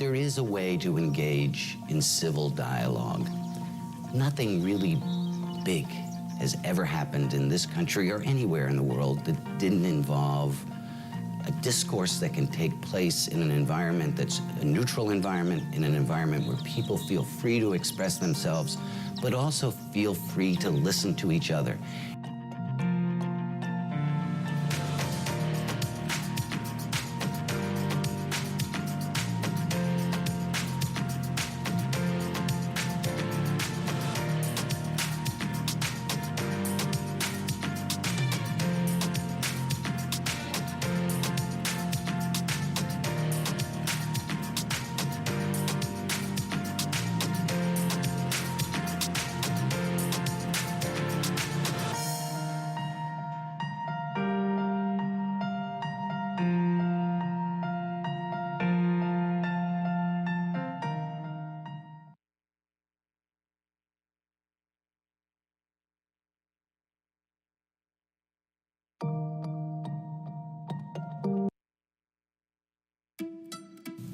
there is a way to engage in civil dialogue. Nothing really big has ever happened in this country or anywhere in the world that didn't involve a discourse that can take place in an environment that's a neutral environment, in an environment where people feel free to express themselves, but also feel free to listen to each other.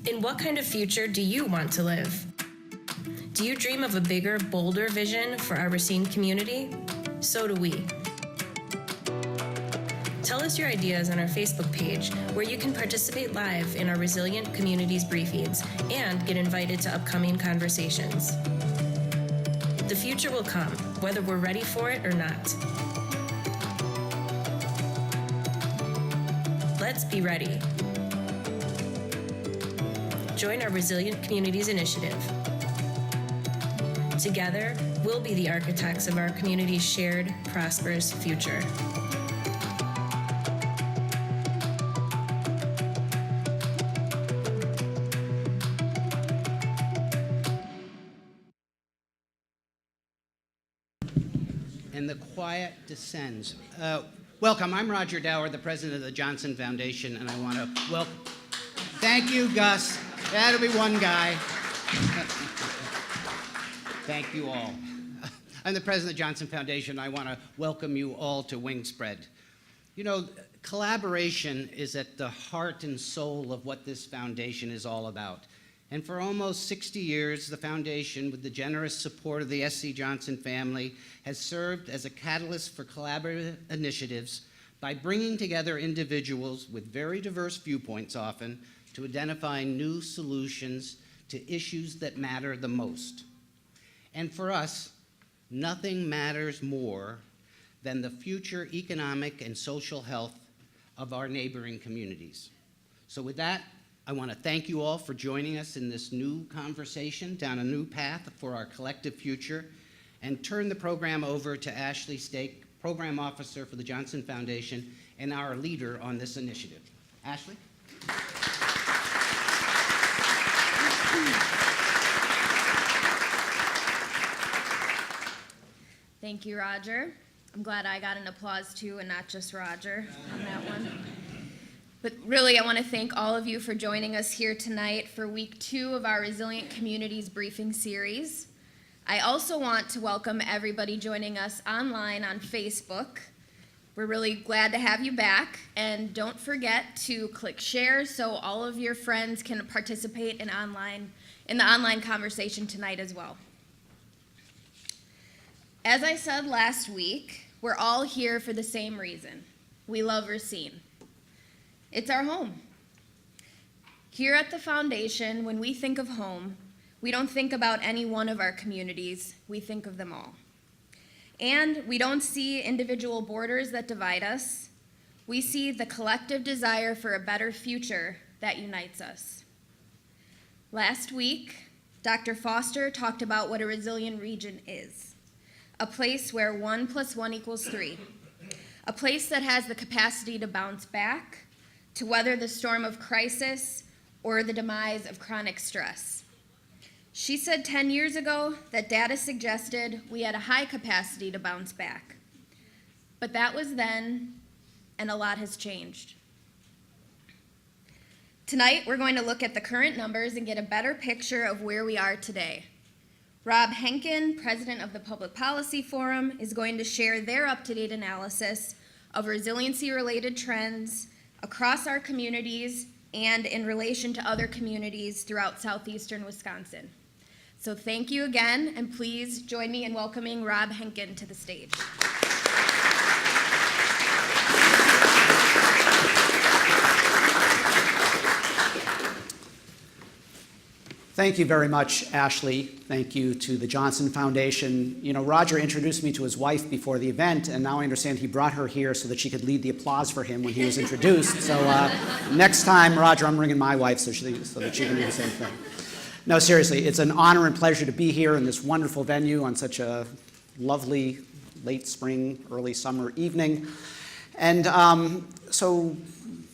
In what kind of future do you want to live? Do you dream of a bigger, bolder vision for our Racine community? So do we. Tell us your ideas on our Facebook page, where you can participate live in our Resilient Communities briefings and get invited to upcoming conversations. The future will come, whether we're ready for it or not. Let's be ready. Join our Resilient Communities initiative. Together, we'll be the architects of our community's shared, prosperous future. And the quiet descends. Welcome, I'm Roger Dower, the president of the Johnson Foundation, and I want to welcome. Thank you, Gus. That'll be one guy. Thank you all. I'm the president of the Johnson Foundation. I want to welcome you all to Wingspread. You know, collaboration is at the heart and soul of what this foundation is all about. And for almost 60 years, the foundation, with the generous support of the S.C. Johnson family, has served as a catalyst for collaborative initiatives by bringing together individuals with very diverse viewpoints often to identify new solutions to issues that matter the most. And for us, nothing matters more than the future economic and social health of our neighboring communities. So with that, I want to thank you all for joining us in this new conversation down a new path for our collective future, and turn the program over to Ashley Stake, Program Officer for the Johnson Foundation and our leader on this initiative. Ashley? Thank you, Roger. I'm glad I got an applause too and not just Roger on that one. But really, I want to thank all of you for joining us here tonight for week 2 of our Resilient Communities briefing series. I also want to welcome everybody joining us online on Facebook. We're really glad to have you back, and don't forget to click share so all of your friends can participate in the online conversation tonight as well. As I said last week, we're all here for the same reason. We love Racine. It's our home. Here at the foundation, when we think of home, we don't think about any one of our communities, we think of them all. And we don't see individual borders that divide us. We see the collective desire for a better future that unites us. Last week, Dr. Foster talked about what a resilient region is. A place where 1 + 1 = 3. A place that has the capacity to bounce back, to weather the storm of crisis or the demise of chronic stress. She said 10 years ago that data suggested we had a high capacity to bounce back. But that was then, and a lot has changed. Tonight, we're going to look at the current numbers and get a better picture of where we are today. Rob Henken, president of the Public Policy Forum, is going to share their up-to-date analysis of resiliency-related trends across our communities and in relation to other communities throughout southeastern Wisconsin. So thank you again, and please join me in welcoming Rob Henken to the stage. Thank you very much, Ashley. Thank you to the Johnson Foundation. You know, Roger introduced me to his wife before the event, and now I understand he brought her here so that she could lead the applause for him when he was introduced. So next time, Roger, I'm bringing my wife so that she can do the same thing. No, seriously, it's an honor and pleasure to be here in this wonderful venue on such a lovely late spring, early summer evening. And so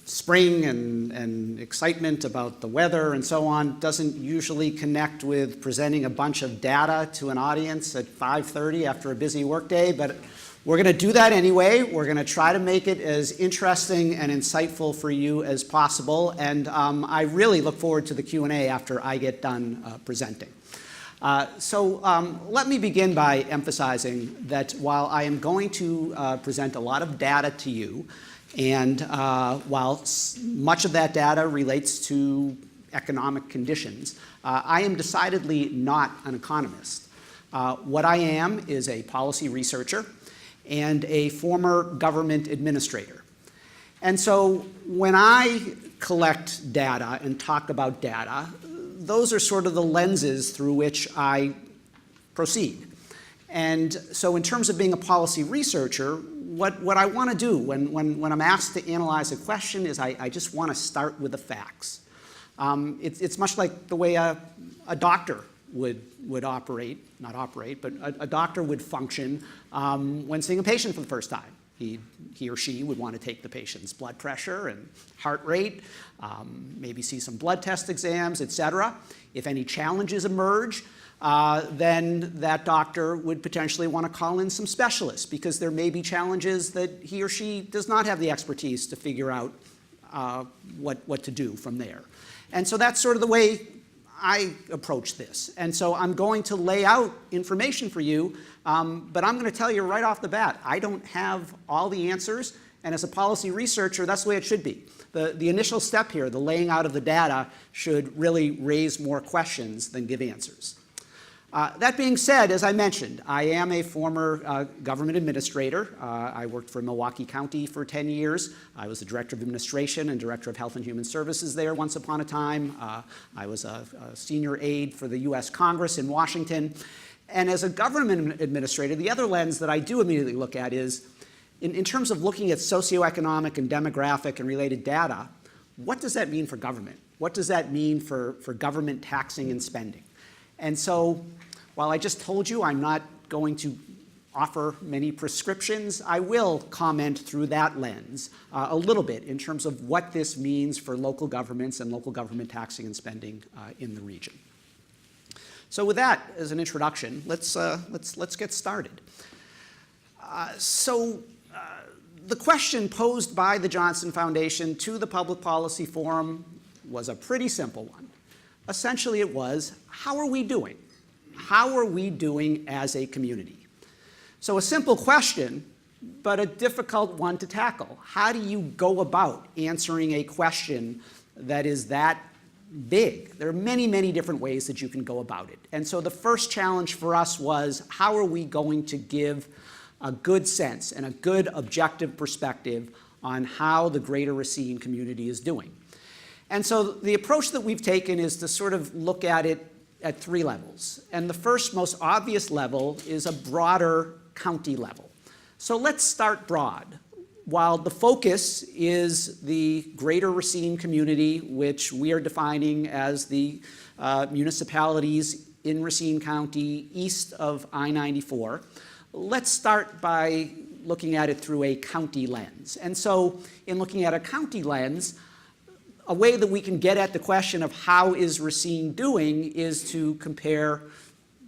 spring and excitement about the weather and so on doesn't usually connect with presenting a bunch of data to an audience at 5:30 after a busy workday, but we're going to do that anyway. We're going to try to make it as interesting and insightful for you as possible, and I really look forward to the Q&A after I get done presenting. So let me begin by emphasizing that while I am going to present a lot of data to you, and while much of that data relates to economic conditions, I am decidedly not an economist. What I am is a policy researcher and a former government administrator. And so when I collect data and talk about data, those are sort of the lenses through which I proceed. And so in terms of being a policy researcher, what I want to do when I'm asked to analyze a question is I just want to start with the facts. It's much like the way a doctor would operate, not operate, but a doctor would function when seeing a patient for the first time. He or she would want to take the patient's blood pressure and heart rate, maybe see some blood test exams, etc. If any challenges emerge, then that doctor would potentially want to call in some specialists because there may be challenges that he or she does not have the expertise to figure out what to do from there. And so that's sort of the way I approach this. And so I'm going to lay out information for you, but I'm going to tell you right off the bat, I don't have all the answers, and as a policy researcher, that's the way it should be. The initial step here, the laying out of the data, should really raise more questions than give answers. That being said, as I mentioned, I am a former government administrator. I worked for Milwaukee County for 10 years. I was the Director of Administration and Director of Health and Human Services there once upon a time. I was a senior aide for the U.S. Congress in Washington. And as a government administrator, the other lens that I do immediately look at is, in terms of looking at socioeconomic and demographic and related data, what does that mean for government? What does that mean for government taxing and spending? And so, while I just told you I'm not going to offer many prescriptions, I will comment through that lens a little bit in terms of what this means for local governments and local government taxing and spending in the region. So with that as an introduction, let's get started. The question posed by the Johnson Foundation to the Public Policy Forum was a pretty simple one. Essentially, it was, how are we doing? How are we doing as a community? So a simple question, but a difficult one to tackle. How do you go about answering a question that is that big? There are many, many different ways that you can go about it. And so the first challenge for us was, how are we going to give a good sense and a good objective perspective on how the greater Racine community is doing? And so the approach that we've taken is to sort of look at it at three levels. And the first, most obvious level is a broader county level. So let's start broad. While the focus is the greater Racine community, which we are defining as the municipalities in Racine County east of I-94, let's start by looking at it through a county lens. And so in looking at a county lens, a way that we can get at the question of how is Racine doing is to compare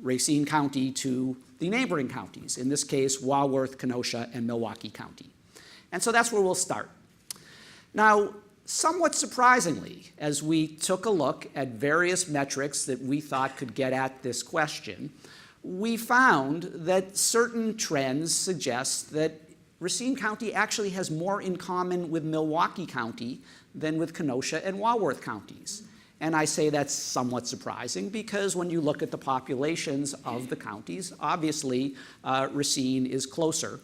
Racine County to the neighboring counties, in this case, Walworth, Kenosha, and Milwaukee County. And so that's where we'll start. Now, somewhat surprisingly, as we took a look at various metrics that we thought could get at this question, we found that certain trends suggest that Racine County actually has more in common with Milwaukee County than with Kenosha and Walworth counties. And I say that's somewhat surprising because when you look at the populations of the counties, obviously Racine is closer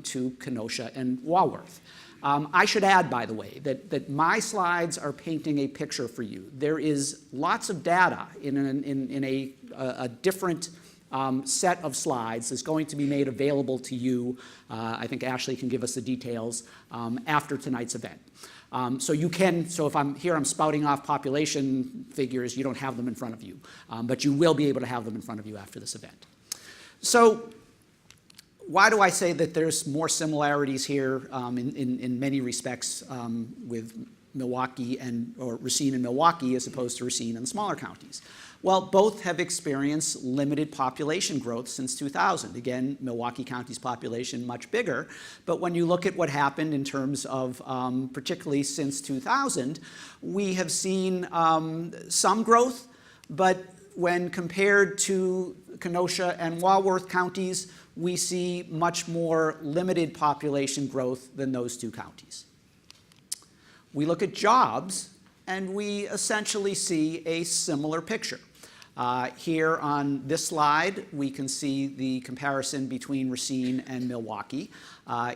to Kenosha and Walworth. I should add, by the way, that my slides are painting a picture for you. There is lots of data in a different set of slides that's going to be made available to you. I think Ashley can give us the details after tonight's event. So if I'm spouting off population figures, you don't have them in front of you, but you will be able to have them in front of you after this event. So why do I say that there's more similarities here in many respects with Milwaukee or Racine and Milwaukee as opposed to Racine and the smaller counties? Well, both have experienced limited population growth since 2000. Again, Milwaukee County's population much bigger, but when you look at what happened in terms of, particularly since 2000, we have seen some growth, but when compared to Kenosha and Walworth counties, we see much more limited population growth than those two counties. We look at jobs, and we essentially see a similar picture. Here on this slide, we can see the comparison between Racine and Milwaukee.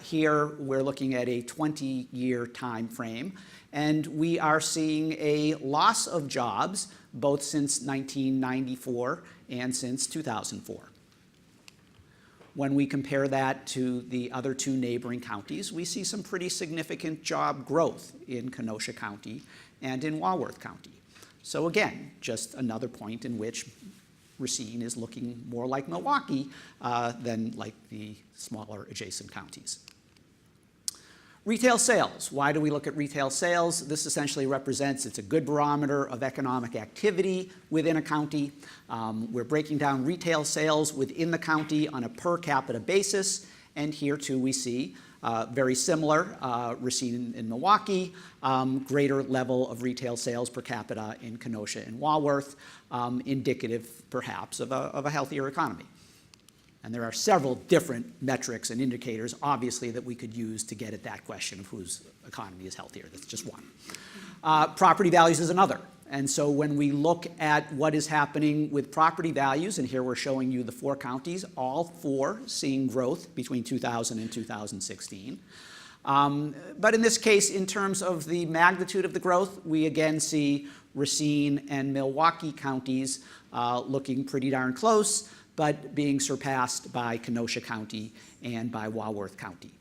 Here, we're looking at a 20-year time frame, and we are seeing a loss of jobs both since 1994 and since 2004. When we compare that to the other two neighboring counties, we see some pretty significant job growth in Kenosha County and in Walworth County. So again, just another point in which Racine is looking more like Milwaukee than like the smaller adjacent counties. Retail sales. Why do we look at retail sales? This essentially represents, it's a good barometer of economic activity within a county. We're breaking down retail sales within the county on a per capita basis, and here too we see very similar, Racine in Milwaukee, greater level of retail sales per capita in Kenosha and Walworth, indicative perhaps of a healthier economy. And there are several different metrics and indicators, obviously, that we could use to get at that question of whose economy is healthier. That's just one. Property values is another. And so when we look at what is happening with property values, and here we're showing you the four counties, all four seeing growth between 2000 and 2016. But in this case, in terms of the magnitude of the growth, we again see Racine and Milwaukee counties looking pretty darn close, but being surpassed by Kenosha County and by Walworth County.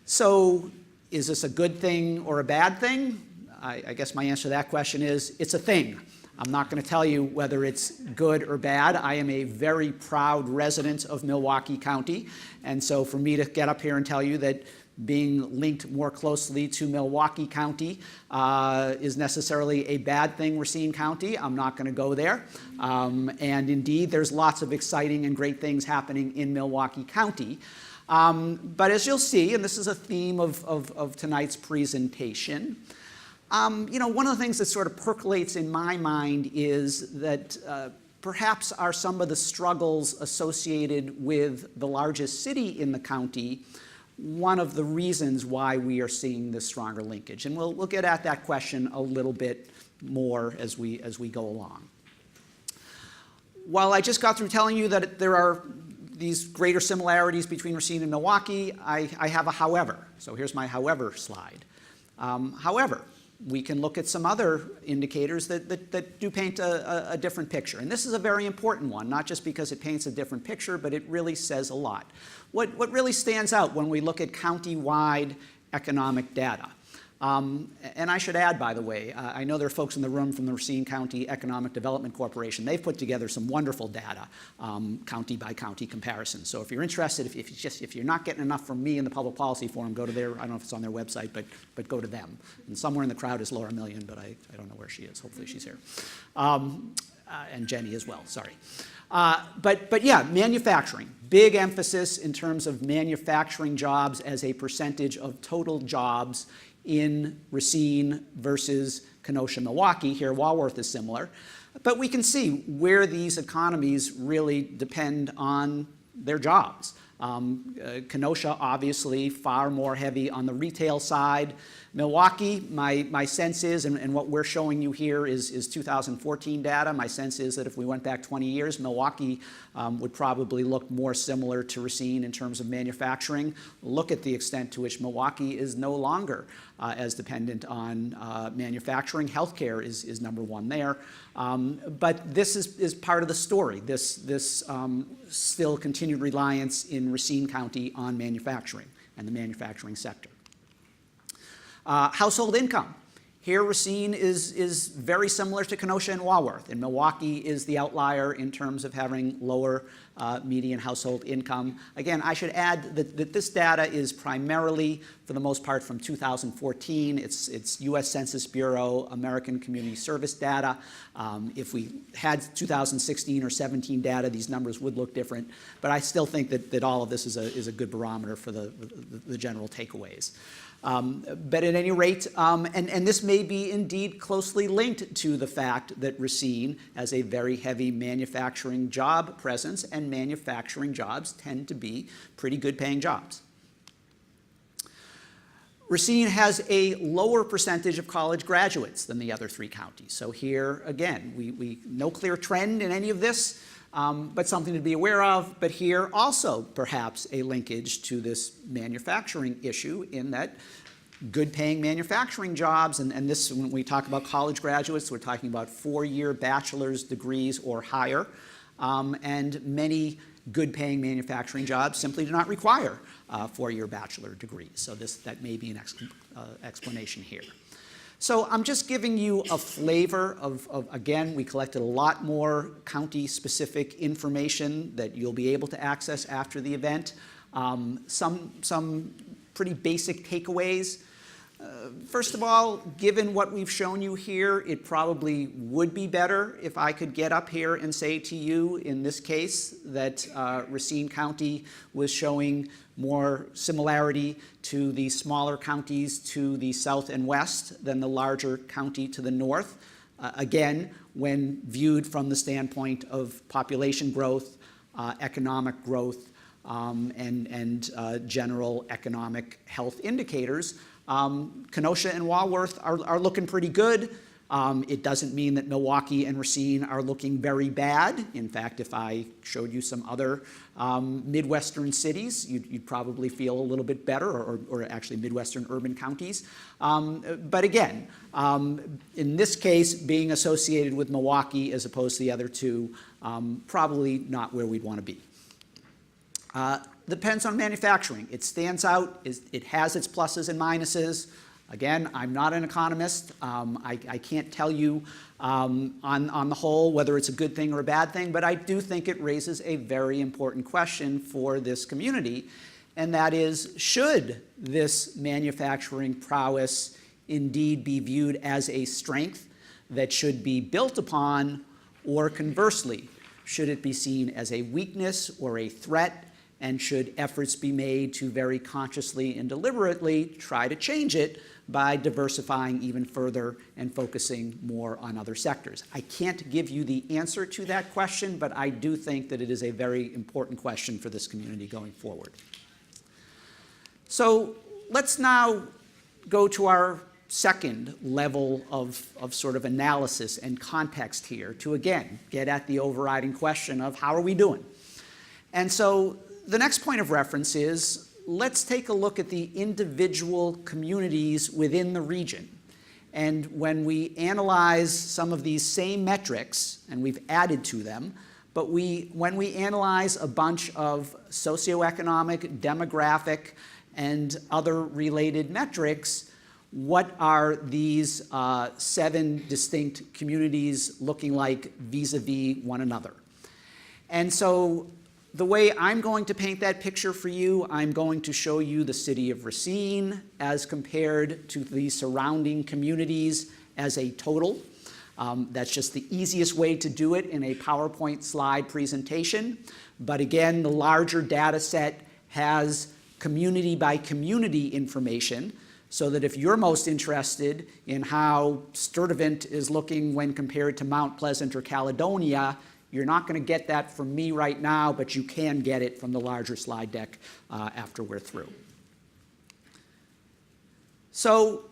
So is this a good thing or a bad thing? I guess my answer to that question is it's a thing. I'm not going to tell you whether it's good or bad. I am a very proud resident of Milwaukee County, and so for me to get up here and tell you that being linked more closely to Milwaukee County is necessarily a bad thing, Racine County, I'm not going to go there. And indeed, there's lots of exciting and great things happening in Milwaukee County. But as you'll see, and this is a theme of tonight's presentation, one of the things that sort of percolates in my mind is that perhaps are some of the struggles associated with the largest city in the county one of the reasons why we are seeing this stronger linkage. And we'll get at that question a little bit more as we go along. While I just got through telling you that there are these greater similarities between Racine and Milwaukee, I have a however. So here's my however slide. However, we can look at some other indicators that do paint a different picture. And this is a very important one, not just because it paints a different picture, but it really says a lot. What really stands out when we look at county-wide economic data? And I should add, by the way, I know there are folks in the room from the Racine County Economic Development Corporation. They've put together some wonderful data, county-by-county comparison. So if you're interested, if you're not getting enough from me in the Public Policy Forum, go to their, I don't know if it's on their website, but go to them. And somewhere in the crowd is Laura Million, but I don't know where she is. Hopefully she's here. And Jenny as well, sorry. But yeah, manufacturing. Big emphasis in terms of manufacturing jobs as a percentage of total jobs in Racine versus Kenosha, Milwaukee. Here, Walworth is similar. But we can see where these economies really depend on their jobs. Kenosha, obviously, far more heavy on the retail side. Milwaukee, my sense is, and what we're showing you here is 2014 data. My sense is that if we went back 20 years, Milwaukee would probably look more similar to Racine in terms of manufacturing. Look at the extent to which Milwaukee is no longer as dependent on manufacturing. Healthcare is number one there. But this is part of the story, this still continued reliance in Racine County on manufacturing and the manufacturing sector. Household income. Here, Racine is very similar to Kenosha and Walworth, and Milwaukee is the outlier in terms of having lower median household income. Again, I should add that this data is primarily, for the most part, from 2014. It's U.S. Census Bureau, American Community Service data. If we had 2016 or 17 data, these numbers would look different, but I still think that all of this is a good barometer for the general takeaways. But at any rate, and this may be indeed closely linked to the fact that Racine has a very heavy manufacturing job presence, and manufacturing jobs tend to be pretty good paying jobs. Racine has a lower percentage of college graduates than the other three counties. So here, again, we no clear trend in any of this, but something to be aware of. But here also perhaps a linkage to this manufacturing issue in that good paying manufacturing jobs, and this, when we talk about college graduates, we're talking about 4-year bachelor's degrees or higher, and many good paying manufacturing jobs simply do not require 4-year bachelor degrees. So that may be an explanation here. So I'm just giving you a flavor of, again, we collected a lot more county-specific information that you'll be able to access after the event. Some pretty basic takeaways. First of all, given what we've shown you here, it probably would be better if I could get up here and say to you, in this case, that Racine County was showing more similarity to the smaller counties to the south and west than the larger county to the north. Again, when viewed from the standpoint of population growth, economic growth, and general economic health indicators, Kenosha and Walworth are looking pretty good. It doesn't mean that Milwaukee and Racine are looking very bad. In fact, if I showed you some other Midwestern cities, you'd probably feel a little bit better, or actually Midwestern urban counties. But again, in this case, being associated with Milwaukee as opposed to the other two, probably not where we'd want to be. Depends on manufacturing. It stands out. It has its pluses and minuses. Again, I'm not an economist. I can't tell you on the whole whether it's a good thing or a bad thing, but I do think it raises a very important question for this community, and that is, should this manufacturing prowess indeed be viewed as a strength that should be built upon, or conversely, should it be seen as a weakness or a threat? And should efforts be made to very consciously and deliberately try to change it by diversifying even further and focusing more on other sectors? I can't give you the answer to that question, but I do think that it is a very important question for this community going forward. So let's now go to our second level of sort of analysis and context here to, again, get at the overriding question of how are we doing? And so the next point of reference is, let's take a look at the individual communities within the region. And when we analyze some of these same metrics, and we've added to them, but when we analyze a bunch of socioeconomic, demographic, and other related metrics, what are these 7 distinct communities looking like vis-a-vis one another? And so the way I'm going to paint that picture for you, I'm going to show you the city of Racine as compared to the surrounding communities as a total. That's just the easiest way to do it in a PowerPoint slide presentation. But again, the larger data set has community by community information, so that if you're most interested in how Sturtevant is looking when compared to Mount Pleasant or Caledonia, You're not going to get that from me right now, but you can get it from the larger slide deck after we're through. So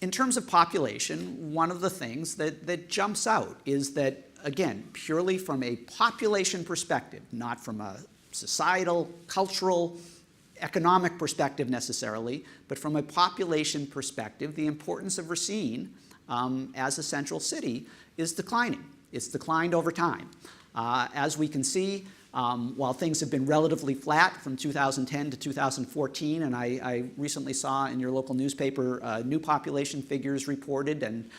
in terms of population, one of the things that jumps out is that, again, purely from a population perspective, not from a societal, cultural, economic perspective necessarily, but from a population perspective, the importance of Racine as a central city is declining. It's declined over time. As we can see, while things have been relatively flat from 2010 to 2014, and I recently saw in your local newspaper new population figures reported, and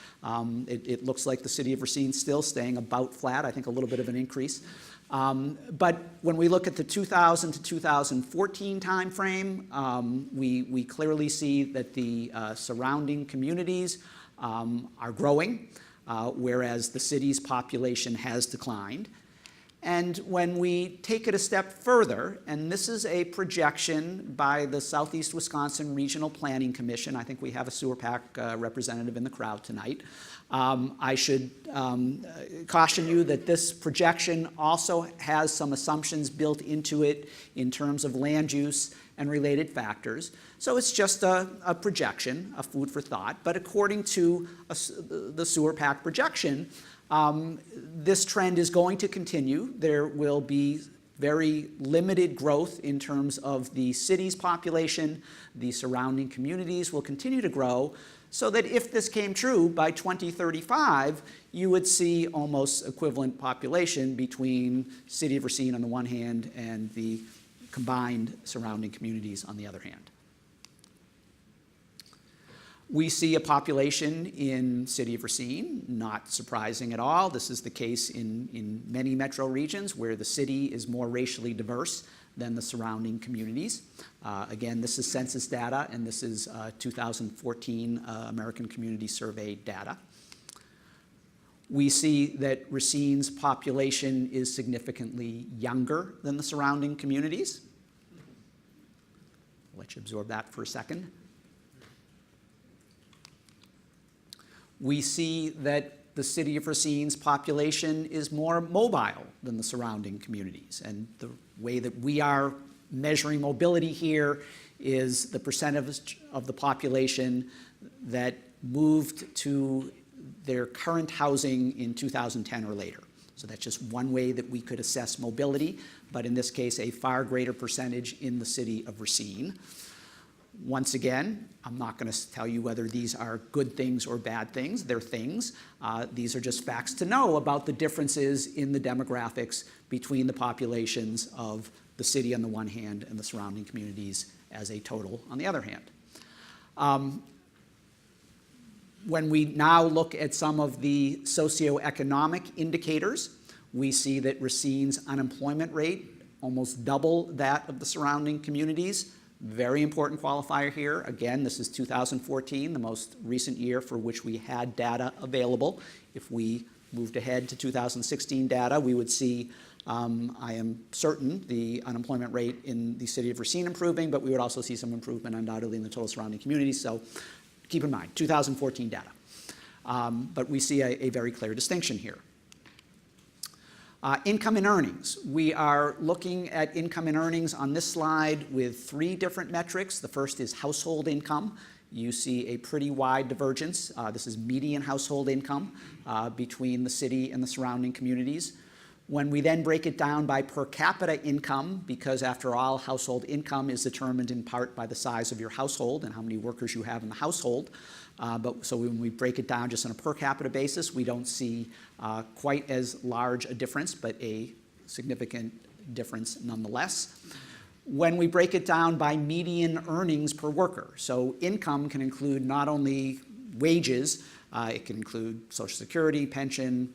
it looks like the city of Racine still staying about flat, I think a little bit of an increase. But when we look at the 2000 to 2014 timeframe, we clearly see that the surrounding communities are growing, whereas the city's population has declined. And when we take it a step further, and this is a projection by the Southeast Wisconsin Regional Planning Commission, I think we have a sewer PAC representative in the crowd tonight. I should caution you that this projection also has some assumptions built into it in terms of land use and related factors. So it's just a projection, a food for thought. But according to the sewer PAC projection, this trend is going to continue. There will be very limited growth in terms of the city's population. The surrounding communities will continue to grow, so that if this came true by 2035, you would see almost equivalent population between City of Racine on the one hand and the combined surrounding communities on the other hand. We see a population in City of Racine, not surprising at all. This is the case in many metro regions where the city is more racially diverse than the surrounding communities. Again, this is census data, and this is 2014 American Community Survey data. We see that Racine's population is significantly younger than the surrounding communities. I'll let you absorb that for a second. We see that the city of Racine's population is more mobile than the surrounding communities. And the way that we are measuring mobility here is the percentage of the population that moved to their current housing in 2010 or later. So that's just one way that we could assess mobility, but in this case, a far greater percentage in the city of Racine. Once again, I'm not going to tell you whether these are good things or bad things. They're things. These are just facts to know about the differences in the demographics between the populations of the city on the one hand and the surrounding communities as a total on the other hand. When we now look at some of the socioeconomic indicators, we see that Racine's unemployment rate almost double that of the surrounding communities. Very important qualifier here. Again, this is 2014, the most recent year for which we had data available. If we moved ahead to 2016 data, we would see, I am certain, the unemployment rate in the city of Racine improving, but we would also see some improvement undoubtedly in the total surrounding communities. So keep in mind, 2014 data. But we see a very clear distinction here. Income and earnings. We are looking at income and earnings on this slide with three different metrics. The first is household income. You see a pretty wide divergence. This is median household income between the city and the surrounding communities. When we then break it down by per capita income, because after all, household income is determined in part by the size of your household and how many workers you have in the household. So when we break it down just on a per capita basis, we don't see quite as large a difference, but a significant difference nonetheless. When we break it down by median earnings per worker, so income can include not only wages, it can include Social Security, pension,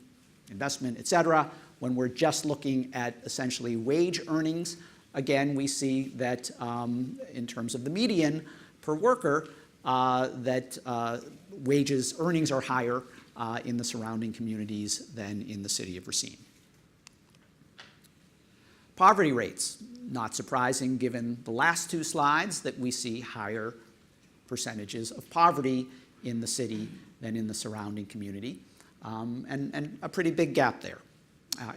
investment, et cetera. When we're just looking at essentially wage earnings, again, we see that in terms of the median per worker, that earnings are higher in the surrounding communities than in the city of Racine. Poverty rates, not surprising given the last two slides that we see higher percentages of poverty in the city than in the surrounding community, and a pretty big gap there.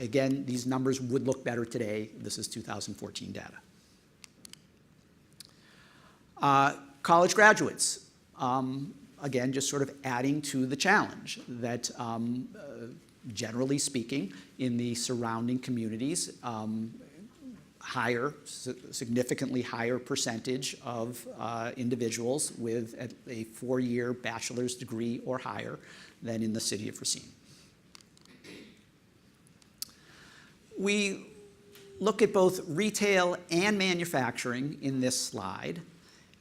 Again, these numbers would look better today. This is 2014 data. College graduates, again, just sort of adding to the challenge that generally speaking, in the surrounding communities, significantly higher percentage of individuals with a 4-year bachelor's degree or higher than in the city of Racine. We look at both retail and manufacturing in this slide,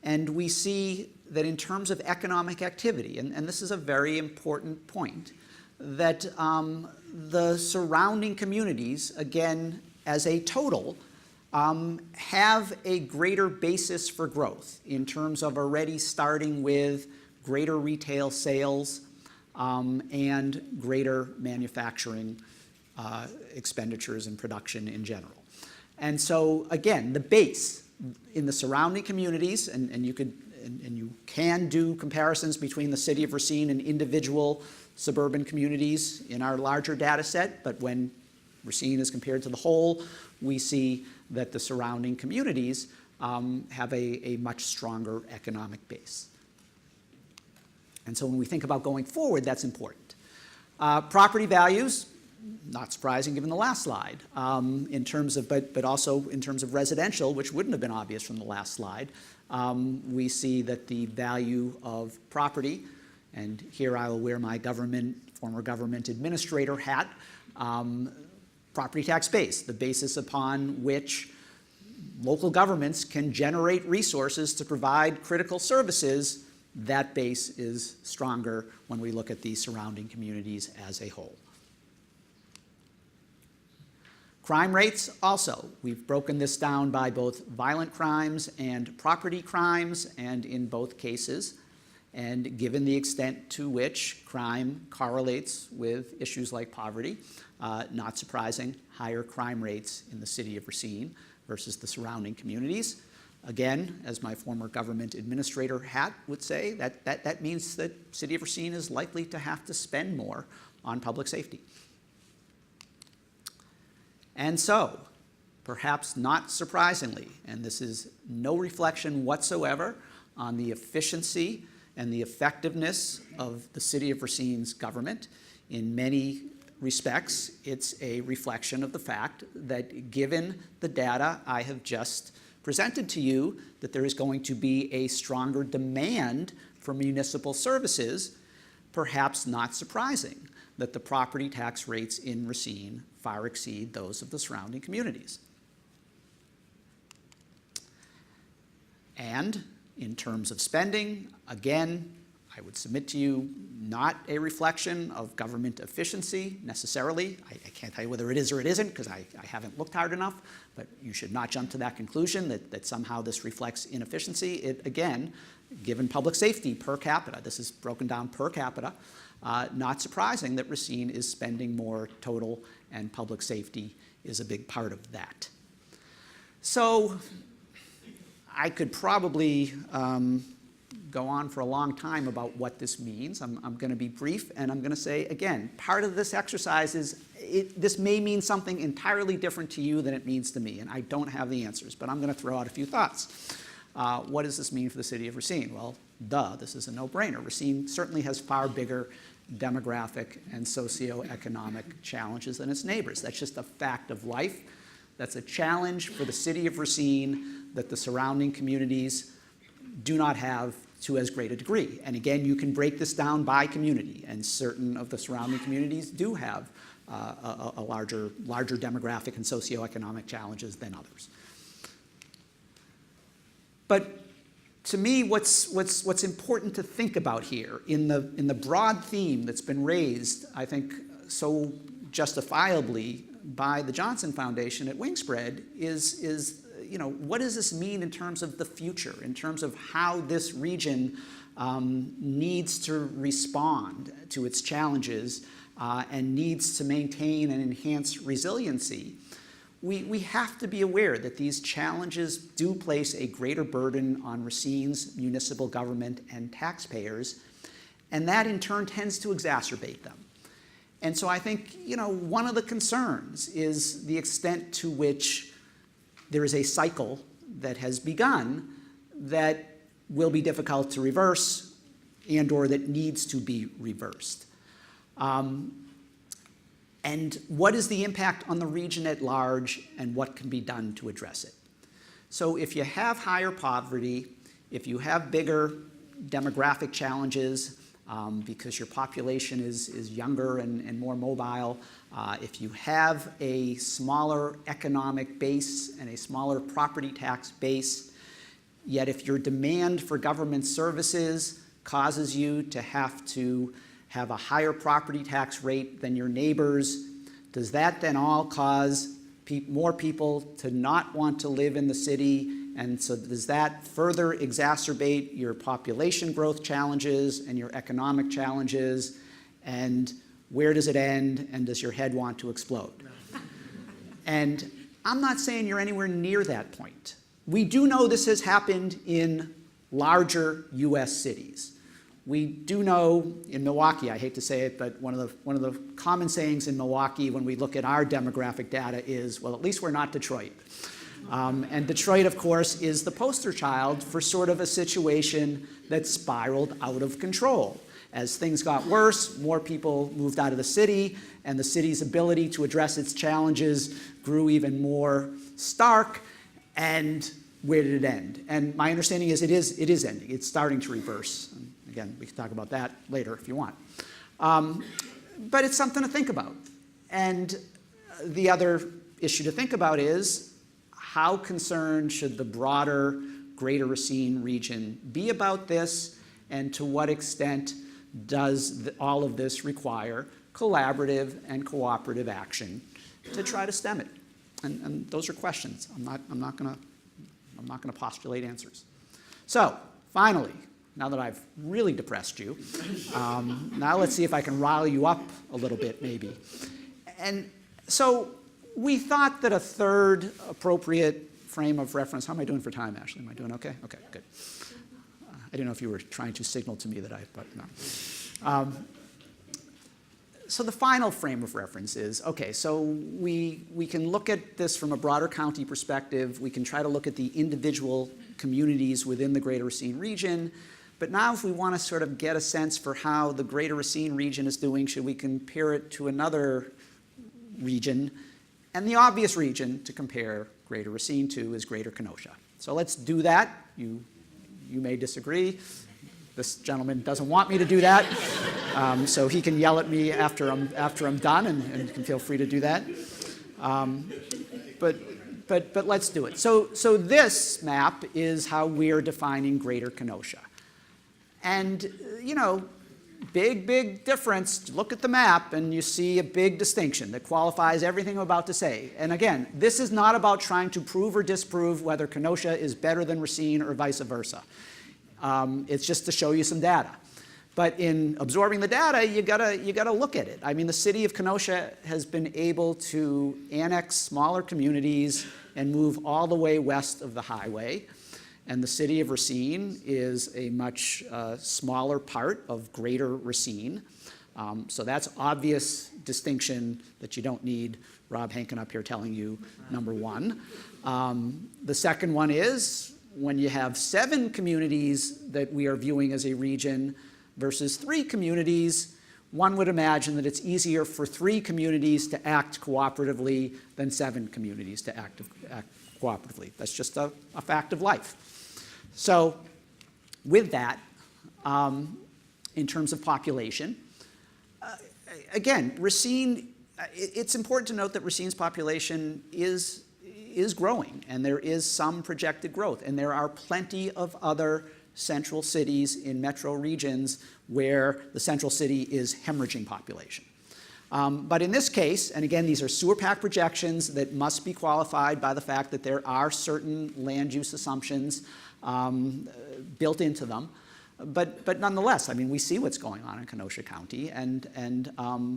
and we see that in terms of economic activity, and this is a very important point, that the surrounding communities, again, as a total, have a greater basis for growth in terms of already starting with greater retail sales and greater manufacturing expenditures and production in general. And so, again, the base in the surrounding communities, and you can do comparisons between the city of Racine and individual suburban communities in our larger data set, but when Racine is compared to the whole, we see that the surrounding communities have a much stronger economic base. And so when we think about going forward, that's important. Property values, not surprising given the last slide, in terms of, but also in terms of residential, which wouldn't have been obvious from the last slide, we see that the value of property, and here I will wear my former government administrator hat, property tax base, the basis upon which local governments can generate resources to provide critical services, that base is stronger when we look at the surrounding communities as a whole. Crime rates also. We've broken this down by both violent crimes and property crimes, and in both cases, and given the extent to which crime correlates with issues like poverty, not surprising, higher crime rates in the city of Racine versus the surrounding communities. Again, as my former government administrator hat would say, that means that city of Racine is likely to have to spend more on public safety. And so, perhaps not surprisingly, and this is no reflection whatsoever on the efficiency and the effectiveness of the city of Racine's government, in many respects, it's a reflection of the fact that given the data I have just presented to you, that there is going to be a stronger demand for municipal services, perhaps not surprising that the property tax rates in Racine far exceed those of the surrounding communities. And in terms of spending, again, I would submit to you, not a reflection of government efficiency necessarily. I can't tell you whether it is or it isn't because I haven't looked hard enough, but you should not jump to that conclusion that somehow this reflects inefficiency. It, again, given public safety per capita, this is broken down per capita, not surprising that Racine is spending more total, and public safety is a big part of that. So I could probably go on for a long time about what this means. I'm going to be brief, and I'm going to say, again, part of this exercise is this may mean something entirely different to you than it means to me, and I don't have the answers, but I'm going to throw out a few thoughts. What does this mean for the city of Racine? Well, this is a no-brainer. Racine certainly has far bigger demographic and socioeconomic challenges than its neighbors. That's just a fact of life. That's a challenge for the city of Racine that the surrounding communities do not have to as great a degree. And again, you can break this down by community, and certain of the surrounding communities do have a larger demographic and socioeconomic challenges than others. But to me, what's important to think about here in the broad theme that's been raised, I think, so justifiably by the Johnson Foundation at Wingspread is what does this mean in terms of the future, in terms of how this region needs to respond to its challenges and needs to maintain and enhance resiliency? We have to be aware that these challenges do place a greater burden on Racine's municipal government and taxpayers, and that in turn tends to exacerbate them. And so I think, one of the concerns is the extent to which there is a cycle that has begun that will be difficult to reverse and or that needs to be reversed. And what is the impact on the region at large, and what can be done to address it? So if you have higher poverty, if you have bigger demographic challenges, because your population is younger and more mobile, if you have a smaller economic base and a smaller property tax base, yet if your demand for government services causes you to have a higher property tax rate than your neighbors, does that then all cause more people to not want to live in the city? And so does that further exacerbate your population growth challenges and your economic challenges? And where does it end? And does your head want to explode? And I'm not saying you're anywhere near that point. We do know this has happened in larger US cities. We do know in Milwaukee, I hate to say it, but one of the common sayings in Milwaukee when we look at our demographic data is, well, at least we're not Detroit. And Detroit, of course, is the poster child for sort of a situation that spiraled out of control. As things got worse, more people moved out of the city, and the city's ability to address its challenges grew even more stark. And where did it end? And my understanding is it is ending. It's starting to reverse. And again, we can talk about that later if you want. But it's something to think about. And the other issue to think about is, how concerned should the broader Greater Racine region be about this, and to what extent does all of this require collaborative and cooperative action to try to stem it? And those are questions. I'm not going to postulate answers. So finally, now that I've really depressed you, now let's see if I can rile you up a little bit maybe. And so we thought that a third appropriate frame of reference, how am I doing for time, Ashley? Am I doing okay? Okay, good. I didn't know if you were trying to signal to me that but no. So the final frame of reference is, okay, so we can look at this from a broader county perspective. We can try to look at the individual communities within the Greater Racine region. But now if we want to sort of get a sense for how the Greater Racine region is doing, should we compare it to another region? And the obvious region to compare Greater Racine to is Greater Kenosha. So let's do that. You may disagree. This gentleman doesn't want me to do that, so he can yell at me after I'm done, and can feel free to do that. But let's do it. So this map is how we're defining Greater Kenosha. And, big difference. Look at the map and you see a big distinction that qualifies everything I'm about to say. And again, this is not about trying to prove or disprove whether Kenosha is better than Racine or vice versa. It's just to show you some data. But in absorbing the data, you gotta look at it. I mean, the city of Kenosha has been able to annex smaller communities and move all the way west of the highway. And the city of Racine is a much smaller part of Greater Racine. So that's obvious distinction that you don't need Rob Henken up here telling you, number one. The second one is, when you have 7 communities that we are viewing as a region versus 3 communities, one would imagine that it's easier for 3 communities to act cooperatively than 7 communities to act cooperatively. That's just a fact of life. So with that, in terms of population, again, Racine, it's important to note that Racine's population is growing, and there is some projected growth, and there are plenty of other central cities in metro regions where the central city is hemorrhaging population. But in this case, and again, these are sewer pack projections that must be qualified by the fact that there are certain land use assumptions built into them. But nonetheless, I mean, we see what's going on in Kenosha County, and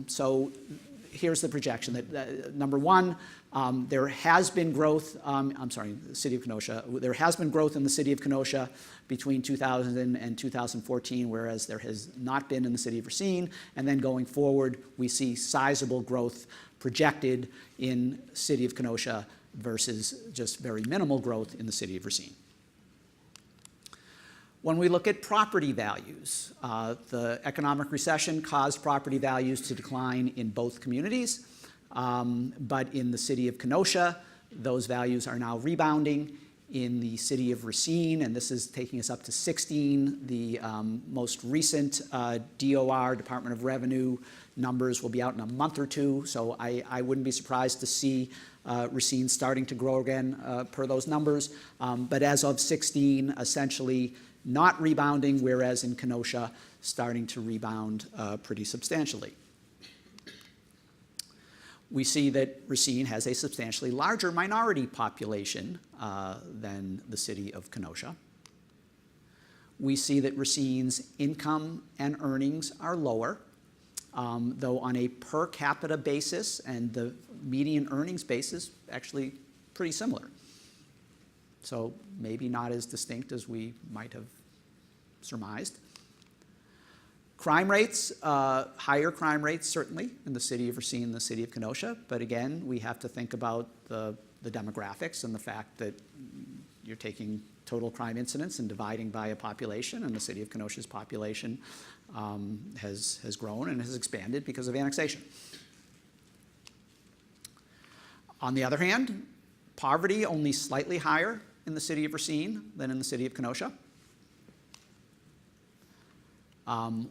so here's the projection that, number one, there has been growth, the city of Kenosha. There has been growth in the city of Kenosha between 2000 and 2014, whereas there has not been in the city of Racine. And then going forward, we see sizable growth projected in city of Kenosha versus just very minimal growth in the city of Racine. When we look at property values, the economic recession caused property values to decline in both communities, but in the city of Kenosha, those values are now rebounding. In the city of Racine, and this is taking us up to 16, the most recent DOR, Department of Revenue, numbers will be out in a month or two, so I wouldn't be surprised to see Racine starting to grow again per those numbers. But as of 16, essentially not rebounding, whereas in Kenosha, starting to rebound pretty substantially. We see that Racine has a substantially larger minority population than the city of Kenosha. We see that Racine's income and earnings are lower, though on a per capita basis and the median earnings basis, actually pretty similar. So maybe not as distinct as we might have surmised. Crime rates, higher crime rates certainly in the city of Racine and the city of Kenosha, but again, we have to think about the demographics and the fact that you're taking total crime incidents and dividing by a population, and the city of Kenosha's population has grown and has expanded because of annexation. On the other hand, poverty only slightly higher in the city of Racine than in the city of Kenosha.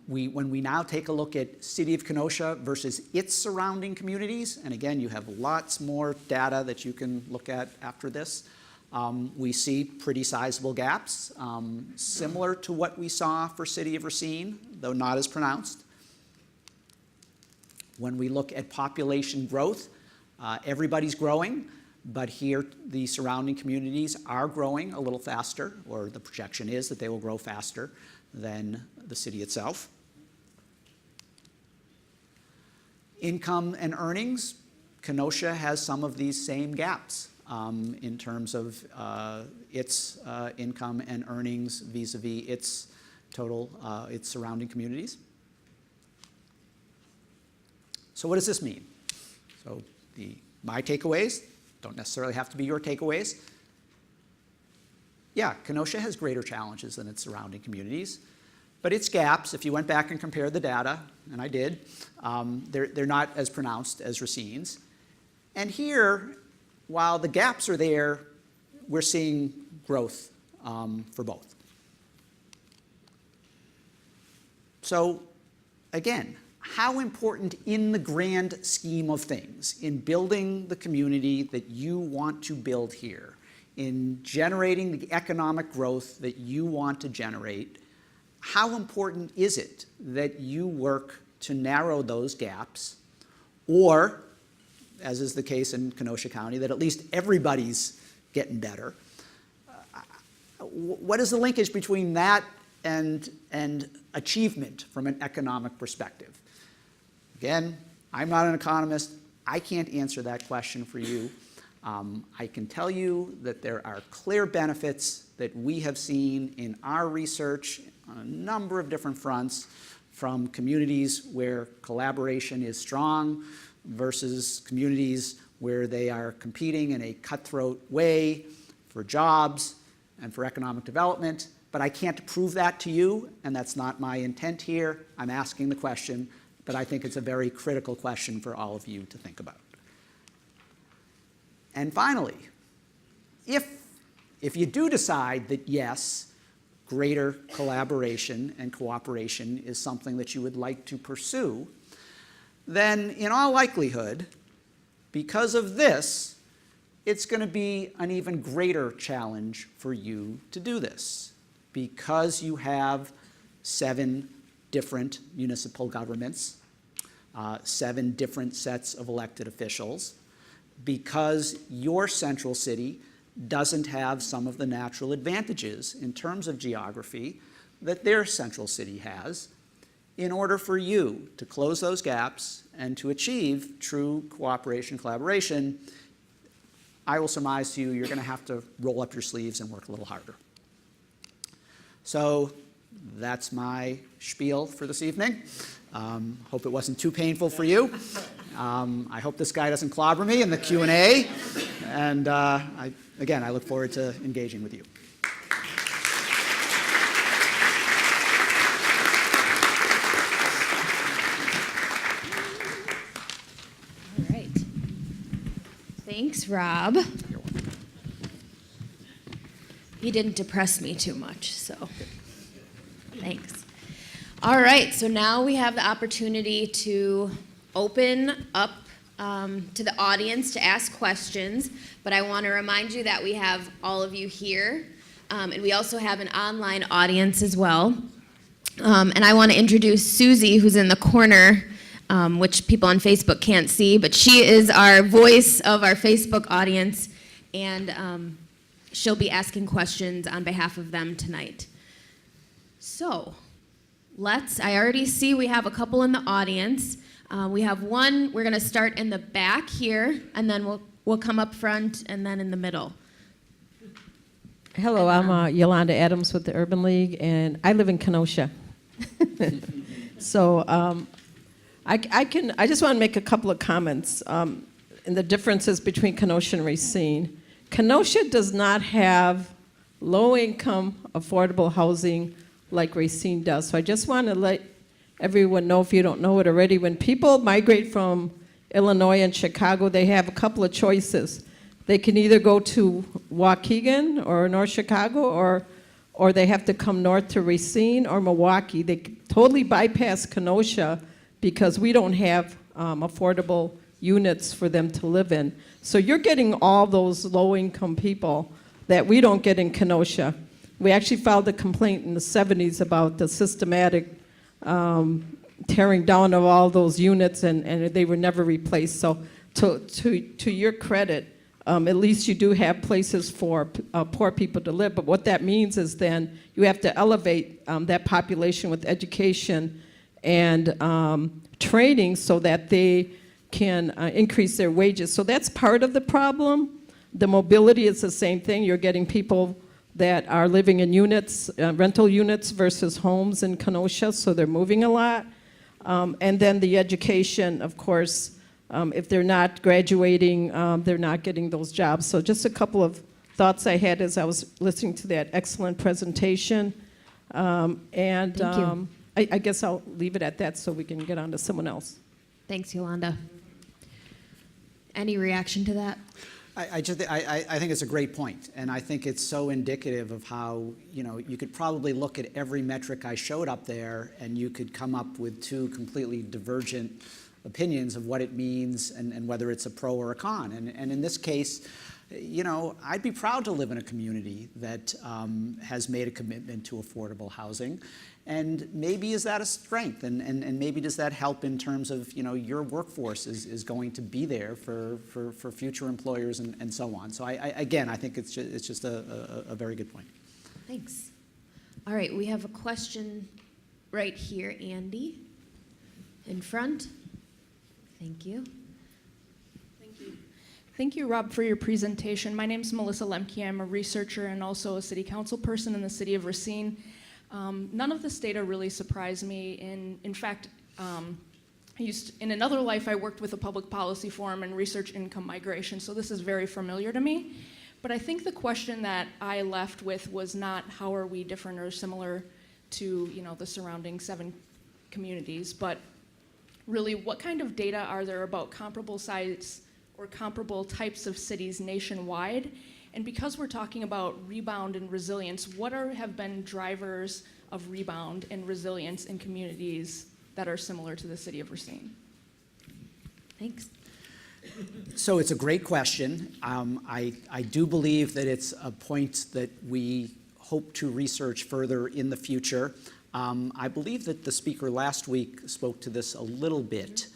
When we now take a look at city of Kenosha versus its surrounding communities, and again, you have lots more data that you can look at after this, we see pretty sizable gaps, similar to what we saw for city of Racine, though not as pronounced. When we look at population growth, everybody's growing, but here the surrounding communities are growing a little faster, or the projection is that they will grow faster than the city itself. Income and earnings, Kenosha has some of these same gaps in terms of its income and earnings vis-a-vis its total, its surrounding communities. So what does this mean? So my takeaways don't necessarily have to be your takeaways. Yeah, Kenosha has greater challenges than its surrounding communities, but its gaps, if you went back and compared the data, and I did, they're not as pronounced as Racine's. And here, while the gaps are there, we're seeing growth for both. So again, how important in the grand scheme of things, in building the community that you want to build here, in generating the economic growth that you want to generate, how important is it that you work to narrow those gaps, or, as is the case in Kenosha County, that at least everybody's getting better? What is the linkage between that and achievement from an economic perspective? Again, I'm not an economist. I can't answer that question for you. I can tell you that there are clear benefits that we have seen in our research on a number of different fronts, from communities where collaboration is strong versus communities where they are competing in a cutthroat way for jobs and for economic development. But I can't prove that to you, and that's not my intent here. I'm asking the question, but I think it's a very critical question for all of you to think about. And finally, if you do decide that yes, greater collaboration and cooperation is something that you would like to pursue, then in all likelihood, because of this, it's going to be an even greater challenge for you to do this, because you have 7 different municipal governments, 7 different sets of elected officials, because your central city doesn't have some of the natural advantages in terms of geography that their central city has. in order for you to close those gaps and to achieve true cooperation, collaboration, I will surmise to you, you're going to have to roll up your sleeves and work a little harder. So that's my spiel for this evening. Hope it wasn't too painful for you. I hope this guy doesn't clobber me in the Q&A. And again, I look forward to engaging with you. All right. Thanks, Rob. He didn't depress me too much, so thanks. All right, so now we have the opportunity to open up to the audience to ask questions, but I want to remind you that we have all of you here, and we also have an online audience as well. And I want to introduce Susie, who's in the corner, which people on Facebook can't see, but she is our voice of our Facebook audience, and she'll be asking questions on behalf of them tonight. So, I already see we have a couple in the audience. We have one, we're gonna start in the back here, and then we'll come up front and then in the middle. Hello, I'm Yolanda Adams with the Urban League, and I live in Kenosha. So I just want to make a couple of comments in the differences between Kenosha and Racine. Kenosha does not have low-income, affordable housing like Racine does. So I just want to let everyone know, if you don't know it already, when people migrate from Illinois and Chicago, they have a couple of choices. They can either go to Waukegan or North Chicago, or they have to come north to Racine or Milwaukee. They totally bypass Kenosha because we don't have affordable units for them to live in. So you're getting all those low-income people that we don't get in Kenosha. We actually filed a complaint in the 70s about the systematic tearing down of all those units, and they were never replaced. So to your credit, at least you do have places for poor people to live. But what that means is then you have to elevate that population with education and training so that they can increase their wages. So that's part of the problem. The mobility is the same thing. You're getting people that are living in units, rental units versus homes in Kenosha, so they're moving a lot. And then the education, of course, if they're not graduating, they're not getting those jobs. So just a couple of thoughts I had as I was listening to that excellent presentation. Thank you. I guess I'll leave it at that so we can get on to someone else. Thanks, Yolanda. Any reaction to that? I think it's a great point, and I think it's so indicative of how, you could probably look at every metric I showed up there, and you could come up with two completely divergent opinions of what it means and whether it's a pro or a con. And in this case, I'd be proud to live in a community that has made a commitment to affordable housing. And maybe is that a strength? And maybe does that help in terms of, your workforce is going to be there for future employers and so on. So I think it's just a very good point. Thanks. All right, we have a question right here, Andy, in front. Thank you. Thank you, Rob, for your presentation. My name is Melissa Lemke. I'm a researcher and also a city council person in the city of Racine. None of this data really surprised me. In fact, in another life, I worked with a public policy forum and research income migration, so this is very familiar to me. But I think the question that I left with was not how are we different or similar to the surrounding 7 communities, but really what kind of data are there about comparable size or comparable types of cities nationwide? And because we're talking about rebound and resilience, what have been drivers of rebound and resilience in communities that are similar to the city of Racine? Thanks. So it's a great question. I do believe that it's a point that we hope to research further in the future. I believe that the speaker last week spoke to this a little bit.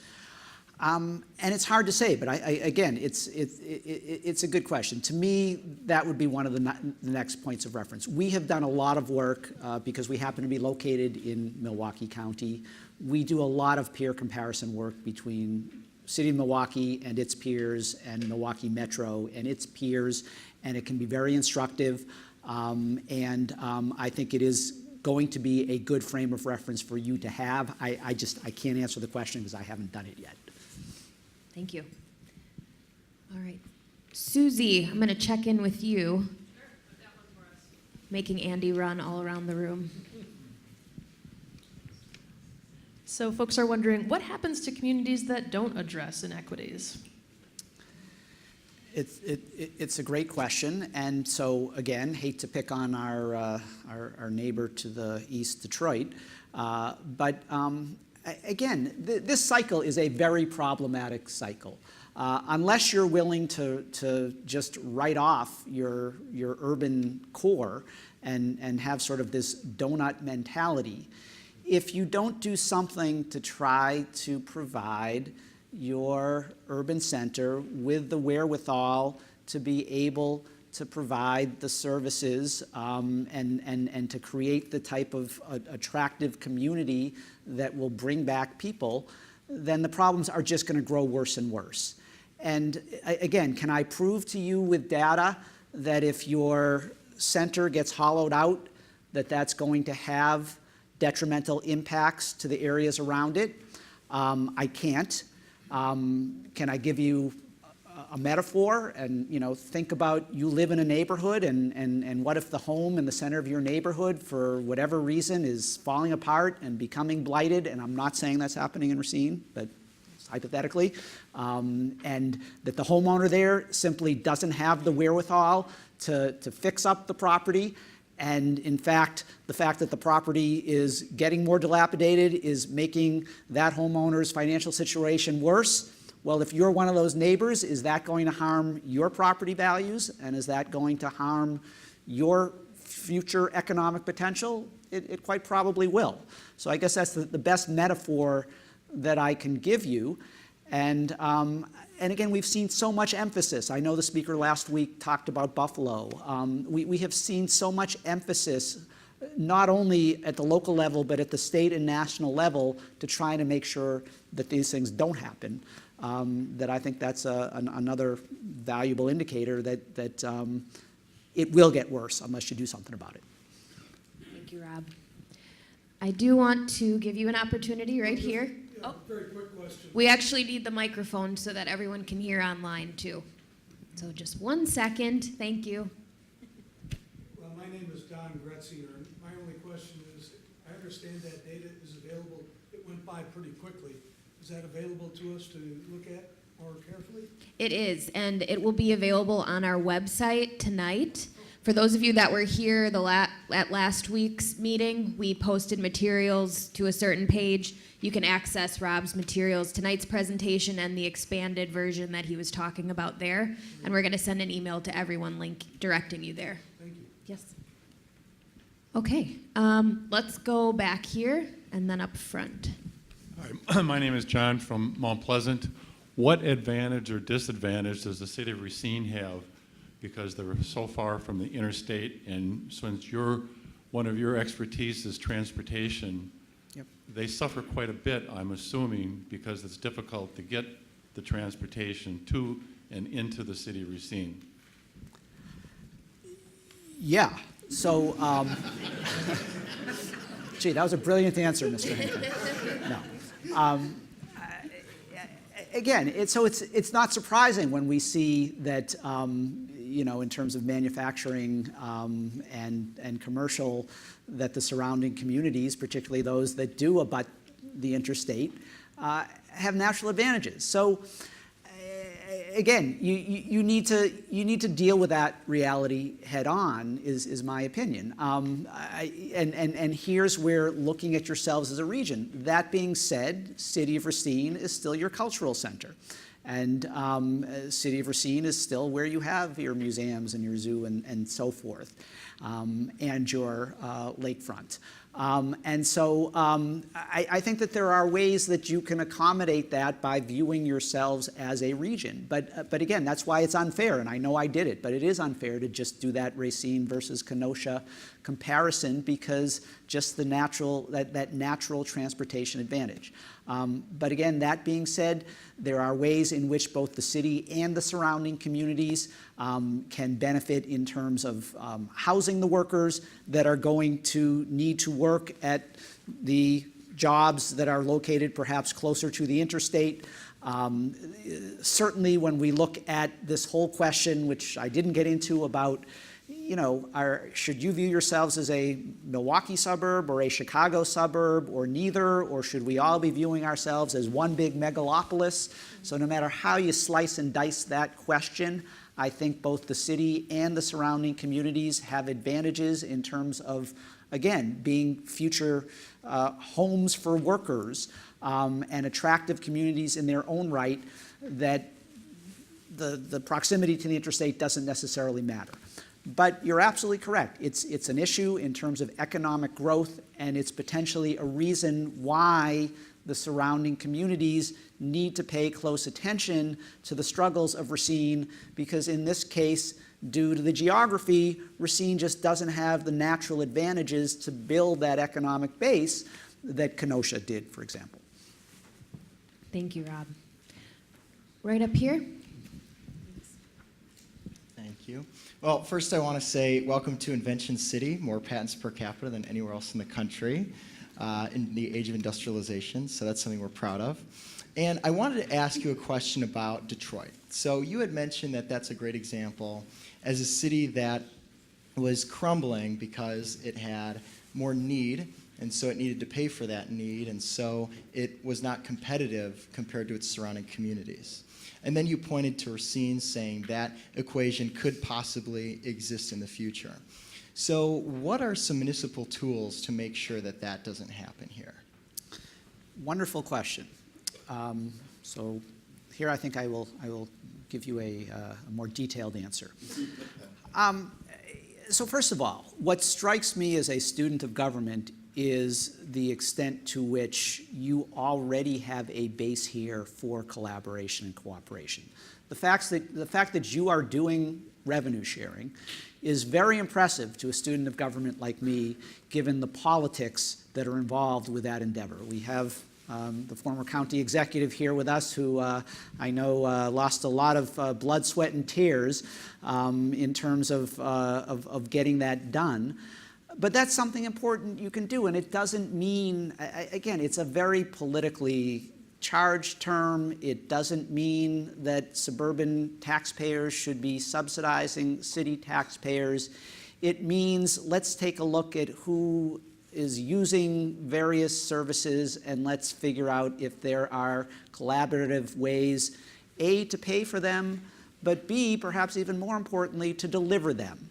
And it's hard to say, but again, it's a good question. To me, that would be one of the next points of reference. We have done a lot of work because we happen to be located in Milwaukee County. We do a lot of peer comparison work between City of Milwaukee and its peers and Milwaukee Metro and its peers, and it can be very instructive. I think it is going to be a good frame of reference for you to have. I can't answer the question because I haven't done it yet. Thank you. All right. Susie, I'm going to check in with you. Sure, put that one for us. Making Andy run all around the room. So folks are wondering, what happens to communities that don't address inequities? It's a great question, and so again, hate to pick on our neighbor to the east, Detroit, but again, this cycle is a very problematic cycle. Unless you're willing to just write off your urban core and have sort of this donut mentality, if you don't do something to try to provide your urban center with the wherewithal to be able to provide the services and to create the type of attractive community that will bring back people, then the problems are just going to grow worse and worse. And again, can I prove to you with data that if your center gets hollowed out, that that's going to have detrimental impacts to the areas around it? I can't. Can I give you a metaphor and think about you live in a neighborhood and what if the home in the center of your neighborhood for whatever reason is falling apart and becoming blighted, and I'm not saying that's happening in Racine, but hypothetically, and that the homeowner there simply doesn't have the wherewithal to fix up the property. And in fact, the fact that the property is getting more dilapidated is making that homeowner's financial situation worse. Well, if you're one of those neighbors, is that going to harm your property values? And is that going to harm your future economic potential? It quite probably will. So I guess that's the best metaphor that I can give you. And again, we've seen so much emphasis. I know the speaker last week talked about Buffalo. We have seen so much emphasis, not only at the local level, but at the state and national level, to try to make sure that these things don't happen. That I think that's another valuable indicator that it will get worse unless you do something about it. Thank you, Rob. I do want to give you an opportunity right here. Yeah, very quick question. We actually need the microphone so that everyone can hear online too. So just 1 second. Thank you. Well, my name is Don Gretzinger, and my only question is, I understand that data is available. It went by pretty quickly. Is that available to us to look at more carefully? It is, and it will be available on our website tonight. For those of you that were here at last week's meeting, we posted materials to a certain page. You can access Rob's materials, tonight's presentation, and the expanded version that he was talking about there. And we're going to send an email to everyone directing you there. Thank you. Yes. Okay, let's go back here and then up front. Hi, my name is John from Mount Pleasant. What advantage or disadvantage does the city of Racine have because they're so far from the interstate, and since one of your expertise is transportation, Yep. they suffer quite a bit, I'm assuming, because it's difficult to get the transportation to and into the city of Racine. Yeah, so, gee, that was a brilliant answer, Mr. Henken. No. Again, it's not surprising when we see that, in terms of manufacturing and commercial, that the surrounding communities, particularly those that do abut the interstate, have natural advantages. So, again, you need to deal with that reality head on, is my opinion. And here's where looking at yourselves as a region. That being said, City of Racine is still your cultural center. And City of Racine is still where you have your museums and your zoo and so forth, and your lakefront. And so I think that there are ways that you can accommodate that by viewing yourselves as a region. But again, that's why it's unfair, and I know I did it, but it is unfair to just do that Racine versus Kenosha comparison because just the natural, that natural transportation advantage. But again, that being said, there are ways in which both the city and the surrounding communities can benefit in terms of housing the workers that are going to need to work at the jobs that are located perhaps closer to the interstate. Certainly when we look at this whole question, which I didn't get into about, you know, should you view yourselves as a Milwaukee suburb or a Chicago suburb or neither, or should we all be viewing ourselves as one big megalopolis? So no matter how you slice and dice that question, I think both the city and the surrounding communities have advantages in terms of, again, being future homes for workers and attractive communities in their own right, that the proximity to the interstate doesn't necessarily matter. But you're absolutely correct. It's an issue in terms of economic growth, and it's potentially a reason why the surrounding communities need to pay close attention to the struggles of Racine, because in this case, due to the geography, Racine just doesn't have the natural advantages to build that economic base that Kenosha did, for example. Thank you, Rob. Right up here. Thank you. Well, first I want to say welcome to Invention City, more patents per capita than anywhere else in the country in the age of industrialization, so that's something we're proud of. And I wanted to ask you a question about Detroit. So you had mentioned that that's a great example as a city that was crumbling because it had more need, and so it needed to pay for that need, and so it was not competitive compared to its surrounding communities. And then you pointed to Racine saying that equation could possibly exist in the future. So what are some municipal tools to make sure that that doesn't happen here? Wonderful question. So here I think I will give you a more detailed answer. So first of all, what strikes me as a student of government is the extent to which you already have a base here for collaboration and cooperation. The fact that you are doing revenue sharing is very impressive to a student of government like me, given the politics that are involved with that endeavor. We have the former county executive here with us who I know lost a lot of blood, sweat, and tears in terms of getting that done. But that's something important you can do, and it doesn't mean, again, it's a very politically charged term. It doesn't mean that suburban taxpayers should be subsidizing city taxpayers. It means let's take a look at who is using various services and let's figure out if there are collaborative ways, A, to pay for them, but B, perhaps even more importantly, to deliver them.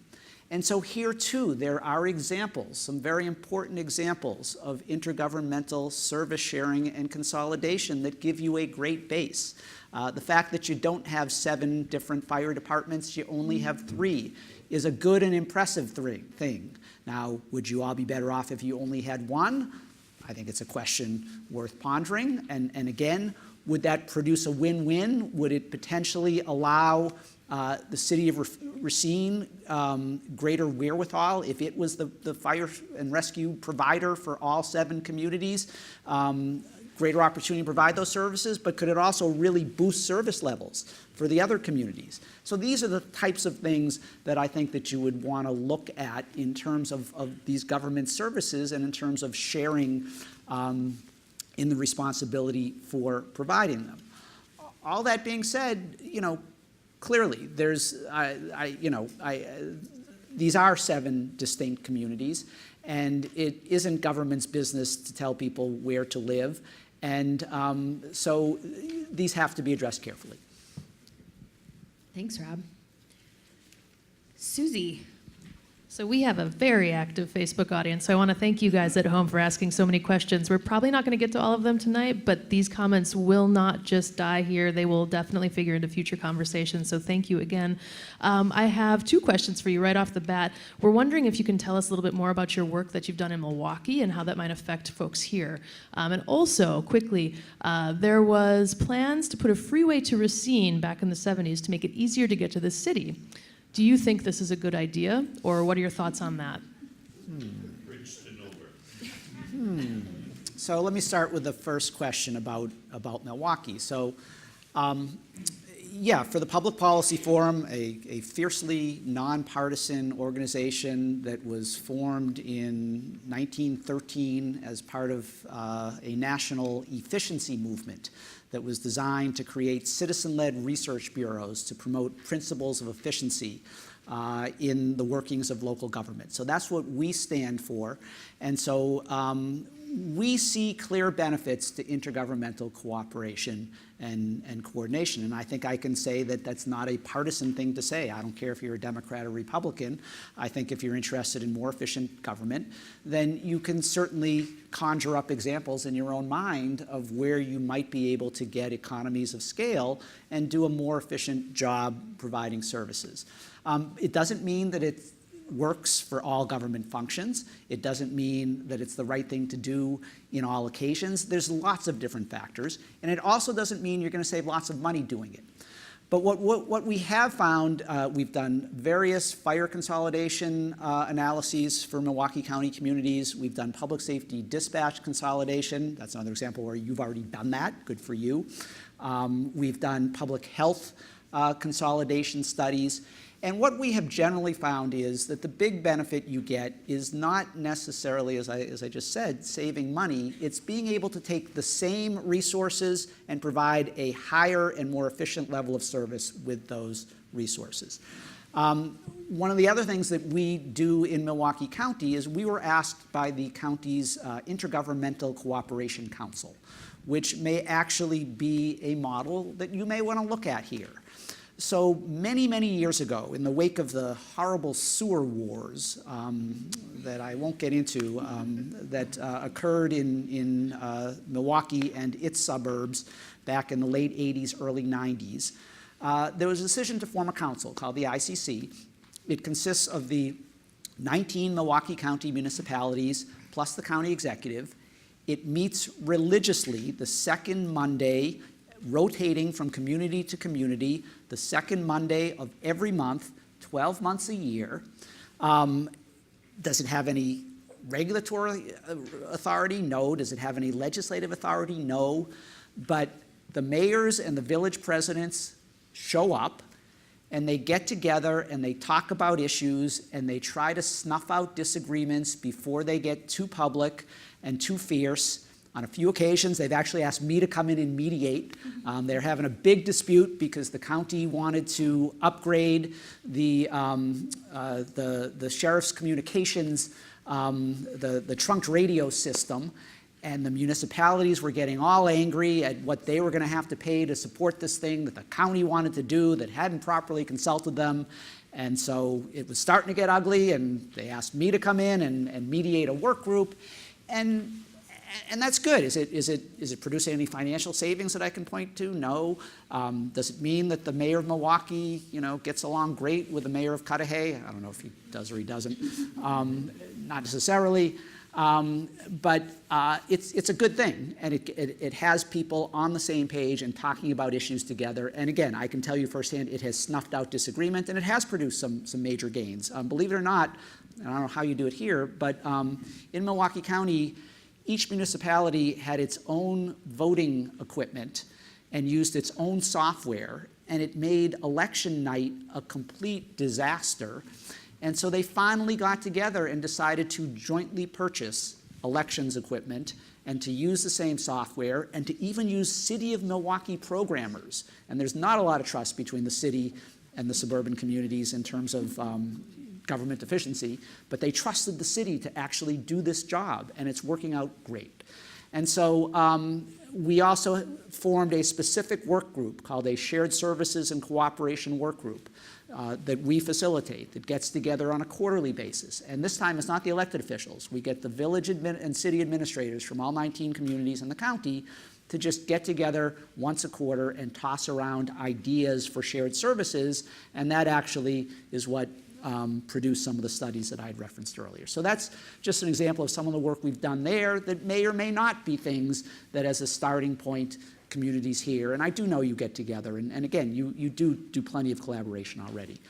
And so here too, there are examples, some very important examples of intergovernmental service sharing and consolidation that give you a great base. The fact that you don't have 7 different fire departments, you only have 3, is a good and impressive thing. Now, would you all be better off if you only had 1? I think it's a question worth pondering. And again, would that produce a win-win? Would it potentially allow the city of Racine greater wherewithal if it was the fire and rescue provider for all 7 communities, greater opportunity to provide those services, but could it also really boost service levels for the other communities? So these are the types of things that I think that you would want to look at in terms of these government services and in terms of sharing in the responsibility for providing them. All that being said, clearly, these are 7 distinct communities, and it isn't government's business to tell people where to live, and so these have to be addressed carefully. Thanks, Rob. Susie. So we have a very active Facebook audience, so I want to thank you guys at home for asking so many questions. We're probably not going to get to all of them tonight, but these comments will not just die here. They will definitely figure into future conversations, so thank you again. I have 2 questions for you right off the bat. We're wondering if you can tell us a little bit more about your work that you've done in Milwaukee and how that might affect folks here. And also, quickly, there was plans to put a freeway to Racine back in the 70s to make it easier to get to the city. Do you think this is a good idea, or what are your thoughts on that? Bridge to nowhere. So let me start with the first question about Milwaukee. So, yeah, for the Public Policy Forum, a fiercely nonpartisan organization that was formed in 1913 as part of a national efficiency movement that was designed to create citizen-led research bureaus to promote principles of efficiency in the workings of local government. So that's what we stand for. And so we see clear benefits to intergovernmental cooperation and coordination. And I think I can say that that's not a partisan thing to say. I don't care if you're a Democrat or Republican. I think if you're interested in more efficient government, then you can certainly conjure up examples in your own mind of where you might be able to get economies of scale and do a more efficient job providing services. It doesn't mean that it works for all government functions. It doesn't mean that it's the right thing to do in all occasions. There's lots of different factors. And it also doesn't mean you're going to save lots of money doing it. But what we have found, we've done various fire consolidation analyses for Milwaukee County communities. We've done public safety dispatch consolidation. That's another example where you've already done that. Good for you. We've done public health consolidation studies. And what we have generally found is that the big benefit you get is not necessarily, as I just said, saving money. It's being able to take the same resources and provide a higher and more efficient level of service with those resources. One of the other things that we do in Milwaukee County is we were asked by the county's Intergovernmental Cooperation Council, which may actually be a model that you may want to look at here. So many, many years ago, in the wake of the horrible sewer wars that I won't get into, that occurred in Milwaukee and its suburbs back in the late 80s, early 90s, there was a decision to form a council called the ICC. It consists of the 19 Milwaukee County municipalities plus the county executive. It meets religiously the second Monday, rotating from community to community, the second Monday of every month, 12 months a year. Does it have any regulatory authority? No. Does it have any legislative authority? No. But the mayors and the village presidents show up, and they get together and they talk about issues and they try to snuff out disagreements before they get too public and too fierce. On a few occasions, they've actually asked me to come in and mediate. They're having a big dispute because the county wanted to upgrade the sheriff's communications, the trunked radio system, and the municipalities were getting all angry at what they were going to have to pay to support this thing that the county wanted to do that hadn't properly consulted them. And so it was starting to get ugly, and they asked me to come in and mediate a work group. And that's good. Is it producing any financial savings that I can point to? No. Does it mean that the mayor of Milwaukee, gets along great with the mayor of Cudahy? I don't know if he does or he doesn't. Not necessarily. But it's a good thing, and it has people on the same page and talking about issues together. And again, I can tell you firsthand, it has snuffed out disagreement, and it has produced some major gains. Believe it or not, I don't know how you do it here, but in Milwaukee County, each municipality had its own voting equipment and used its own software, and it made election night a complete disaster. And so they finally got together and decided to jointly purchase elections equipment and to use the same software and to even use City of Milwaukee programmers. And there's not a lot of trust between the city and the suburban communities in terms of government efficiency, but they trusted the city to actually do this job, and it's working out great. And so we also formed a specific work group called a Shared Services and Cooperation Work Group. that we facilitate that gets together on a quarterly basis. And this time it's not the elected officials. We get the village and city administrators from all 19 communities in the county to just get together once a quarter and toss around ideas for shared services, and that actually is what produced some of the studies that I had referenced earlier. So that's just an example of some of the work we've done there that may or may not be things that as a starting point communities here, and I do know you get together, and again, you do plenty of collaboration already.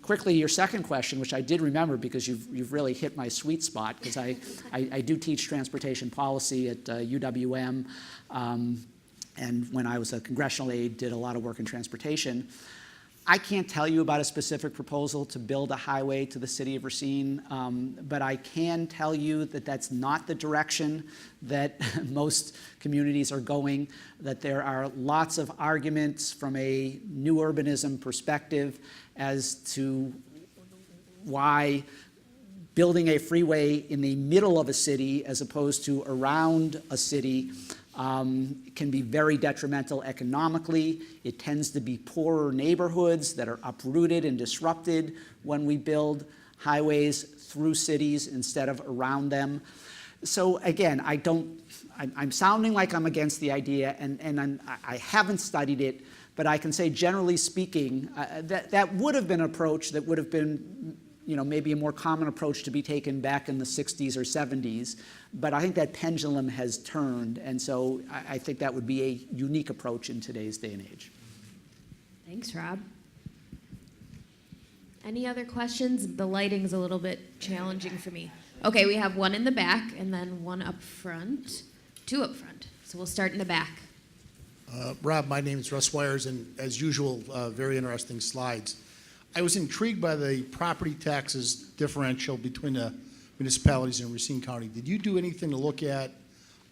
Quickly, your second question, which I did remember because you've really hit my sweet spot, because I do teach transportation policy at UWM, and when I was a congressional aide, did a lot of work in transportation. I can't tell you about a specific proposal to build a highway to the city of Racine, but I can tell you that that's not the direction that most communities are going, that there are lots of arguments from a new urbanism perspective as to why building a freeway in the middle of a city as opposed to around a city can be very detrimental economically. It tends to be poorer neighborhoods that are uprooted and disrupted when we build highways through cities instead of around them. So again, I'm sounding like I'm against the idea, and I haven't studied it, but I can say generally speaking, that would have been an approach that would have been maybe a more common approach to be taken back in the 60s or 70s, but I think that pendulum has turned, and so I think that would be a unique approach in today's day and age. Thanks, Rob. Any other questions? The lighting's a little bit challenging for me. Okay, we have one in the back and then one up front, two up front. So we'll start in the back. Rob, my name is Russ Wires, and as usual, very interesting slides. I was intrigued by the property taxes differential between the municipalities in Racine County. Did you do anything to look at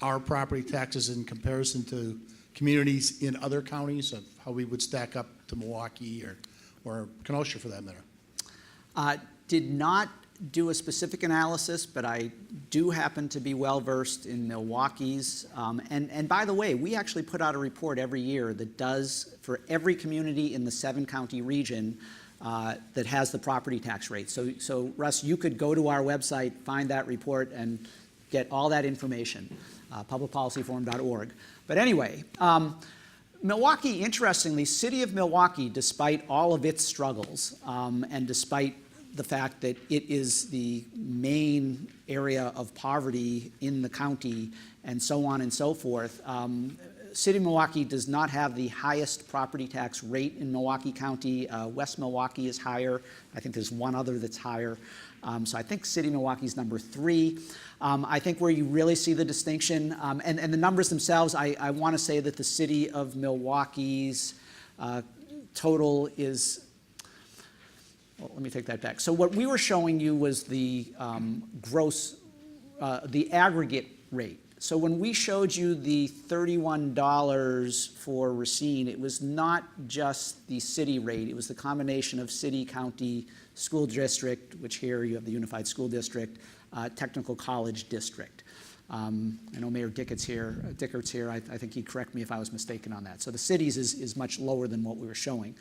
our property taxes in comparison to communities in other counties, of how we would stack up to Milwaukee or Kenosha for that matter? Did not do a specific analysis, but I do happen to be well versed in Milwaukee's. And by the way, we actually put out a report every year that does, for every community in the 7-county region, that has the property tax rate. So Russ, you could go to our website, find that report, and get all that information, publicpolicyforum.org. But anyway, Milwaukee, interestingly, city of Milwaukee, despite all of its struggles, and despite the fact that it is the main area of poverty in the county and so on and so forth, City of Milwaukee does not have the highest property tax rate in Milwaukee County. West Milwaukee is higher. I think there's one other that's higher. So I think City of Milwaukee is number 3. I think where you really see the distinction, and the numbers themselves, I want to say that the City of Milwaukee's total is, well, let me take that back. So what we were showing you was the gross, the aggregate rate. So when we showed you the $31 for Racine, it was not just the city rate. It was the combination of city, county, school district, which here you have the Unified School District, Technical College District. I know Mayor Dickert's here. I think he'd correct me if I was mistaken on that. So the cities is much lower than what we were showing.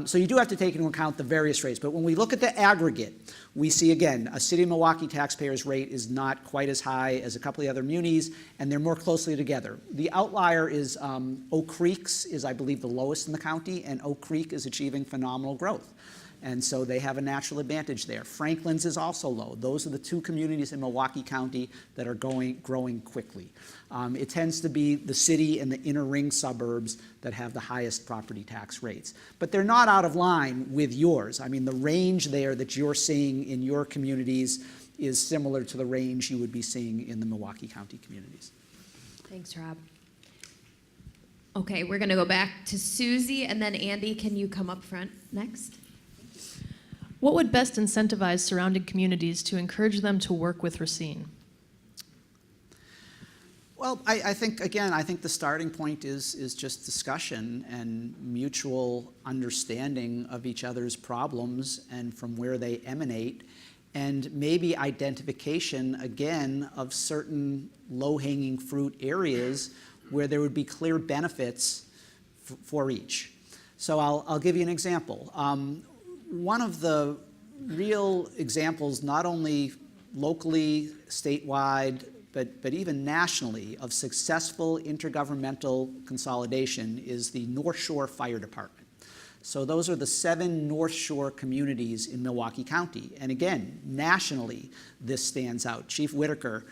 So you do have to take into account the various rates. But when we look at the aggregate, we see, again, a City of Milwaukee taxpayer's rate is not quite as high as a couple of the other munis, and they're more closely together. The outlier is Oak Creek's is, I believe, the lowest in the county, and Oak Creek is achieving phenomenal growth. And so they have a natural advantage there. Franklin's is also low. Those are the 2 communities in Milwaukee County that are growing quickly. It tends to be the city and the inner ring suburbs that have the highest property tax rates. But they're not out of line with yours. I mean, the range there that you're seeing in your communities is similar to the range you would be seeing in the Milwaukee County communities. Thanks, Rob. Okay, we're going to go back to Susie, and then Andy, can you come up front next? What would best incentivize surrounding communities to encourage them to work with Racine? Well, I think the starting point is just discussion and mutual understanding of each other's problems and from where they emanate, and maybe identification, again, of certain low-hanging fruit areas where there would be clear benefits for each. So I'll give you an example. one of the real examples, not only locally, statewide, but even nationally, of successful intergovernmental consolidation is the North Shore Fire Department. So those are the 7 North Shore communities in Milwaukee County. And again, nationally, this stands out. Chief Whitaker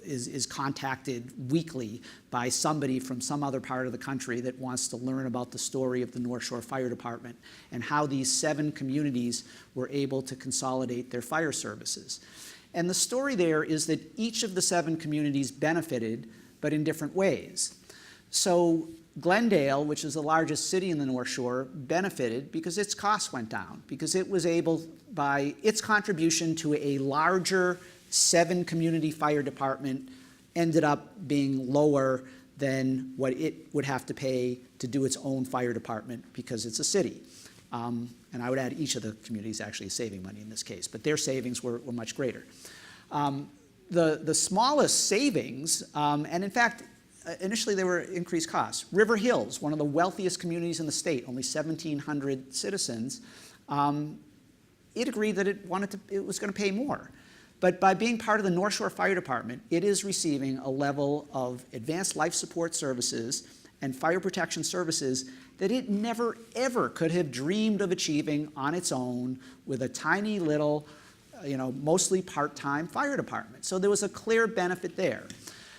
is contacted weekly by somebody from some other part of the country that wants to learn about the story of the North Shore Fire Department and how these 7 communities were able to consolidate their fire services. And the story there is that each of the 7 communities benefited, but in different ways. So Glendale, which is the largest city in the North Shore, benefited because its costs went down, because it was able, by its contribution to a larger 7-community fire department, ended up being lower than what it would have to pay to do its own fire department because it's a city. And I would add each of the communities actually saving money in this case, but their savings were much greater. The smallest savings, and in fact, initially there were increased costs. River Hills, one of the wealthiest communities in the state, only 1,700 citizens, it agreed that it was going to pay more. But by being part of the North Shore Fire Department, it is receiving a level of advanced life support services and fire protection services that it never, ever could have dreamed of achieving on its own with a tiny little, mostly part-time fire department. So there was a clear benefit there.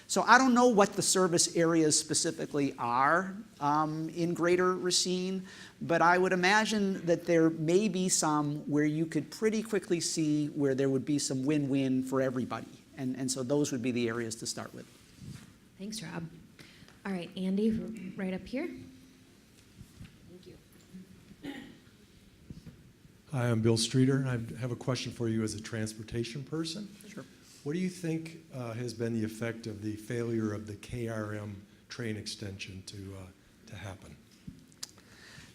So I don't know what the service areas specifically are in Greater Racine, but I would imagine that there may be some where you could pretty quickly see where there would be some win-win for everybody. And so those would be the areas to start with. Thanks, Rob. All right, Andy, right up here. Thank you. Hi, I'm Bill Streeter. I have a question for you as a transportation person. Sure. What do you think has been the effect of the failure of the KRM train extension to happen?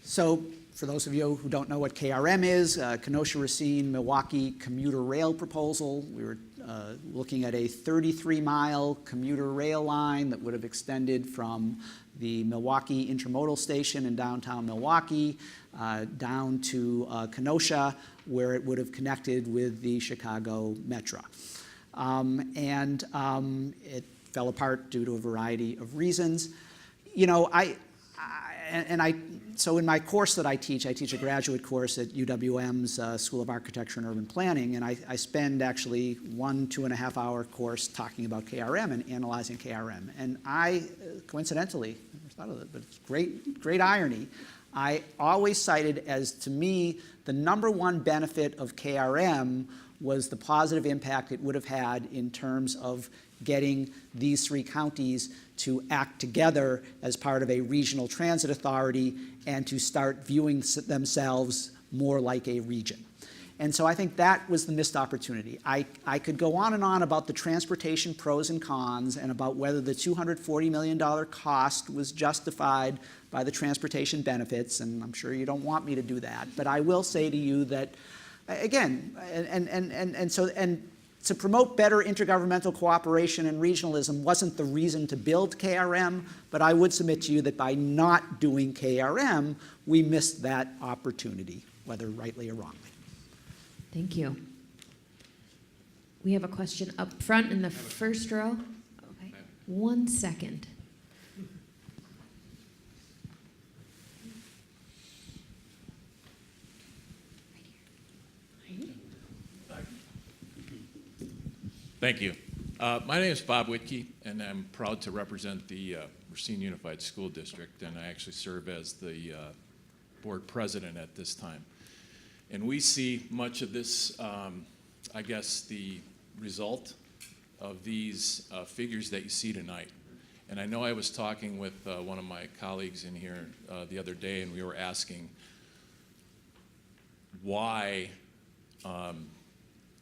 So for those of you who don't know what KRM is, Kenosha-Racine-Milwaukee commuter rail proposal. We were looking at a 33-mile commuter rail line that would have extended from the Milwaukee Intermodal Station in downtown Milwaukee down to Kenosha, where it would have connected with the Chicago Metro. It fell apart due to a variety of reasons. So in my course that I teach a graduate course at UWM's School of Architecture and Urban Planning, and I spend actually 2.5 hour course talking about KRM and analyzing KRM. And I, coincidentally, I never thought of it, but it's great irony, I always cited as, to me, the #1 benefit of KRM was the positive impact it would have had in terms of getting these 3 counties to act together as part of a regional transit authority and to start viewing themselves more like a region. And so I think that was the missed opportunity. I could go on and on about the transportation pros and cons and about whether the $240 million cost was justified by the transportation benefits, and I'm sure you don't want me to do that, but I will say to you that, again, to promote better intergovernmental cooperation and regionalism wasn't the reason to build KRM, but I would submit to you that by not doing KRM, we missed that opportunity, whether rightly or wrongly. Thank you. We have a question up front in the first row. Okay. 1 second. Thank you. My name is Bob Whitkey, and I'm proud to represent the Racine Unified School District, and I actually serve as the board president at this time. And we see much of this, I guess, the result of these figures that you see tonight. And I know I was talking with one of my colleagues in here the other day, and we were asking why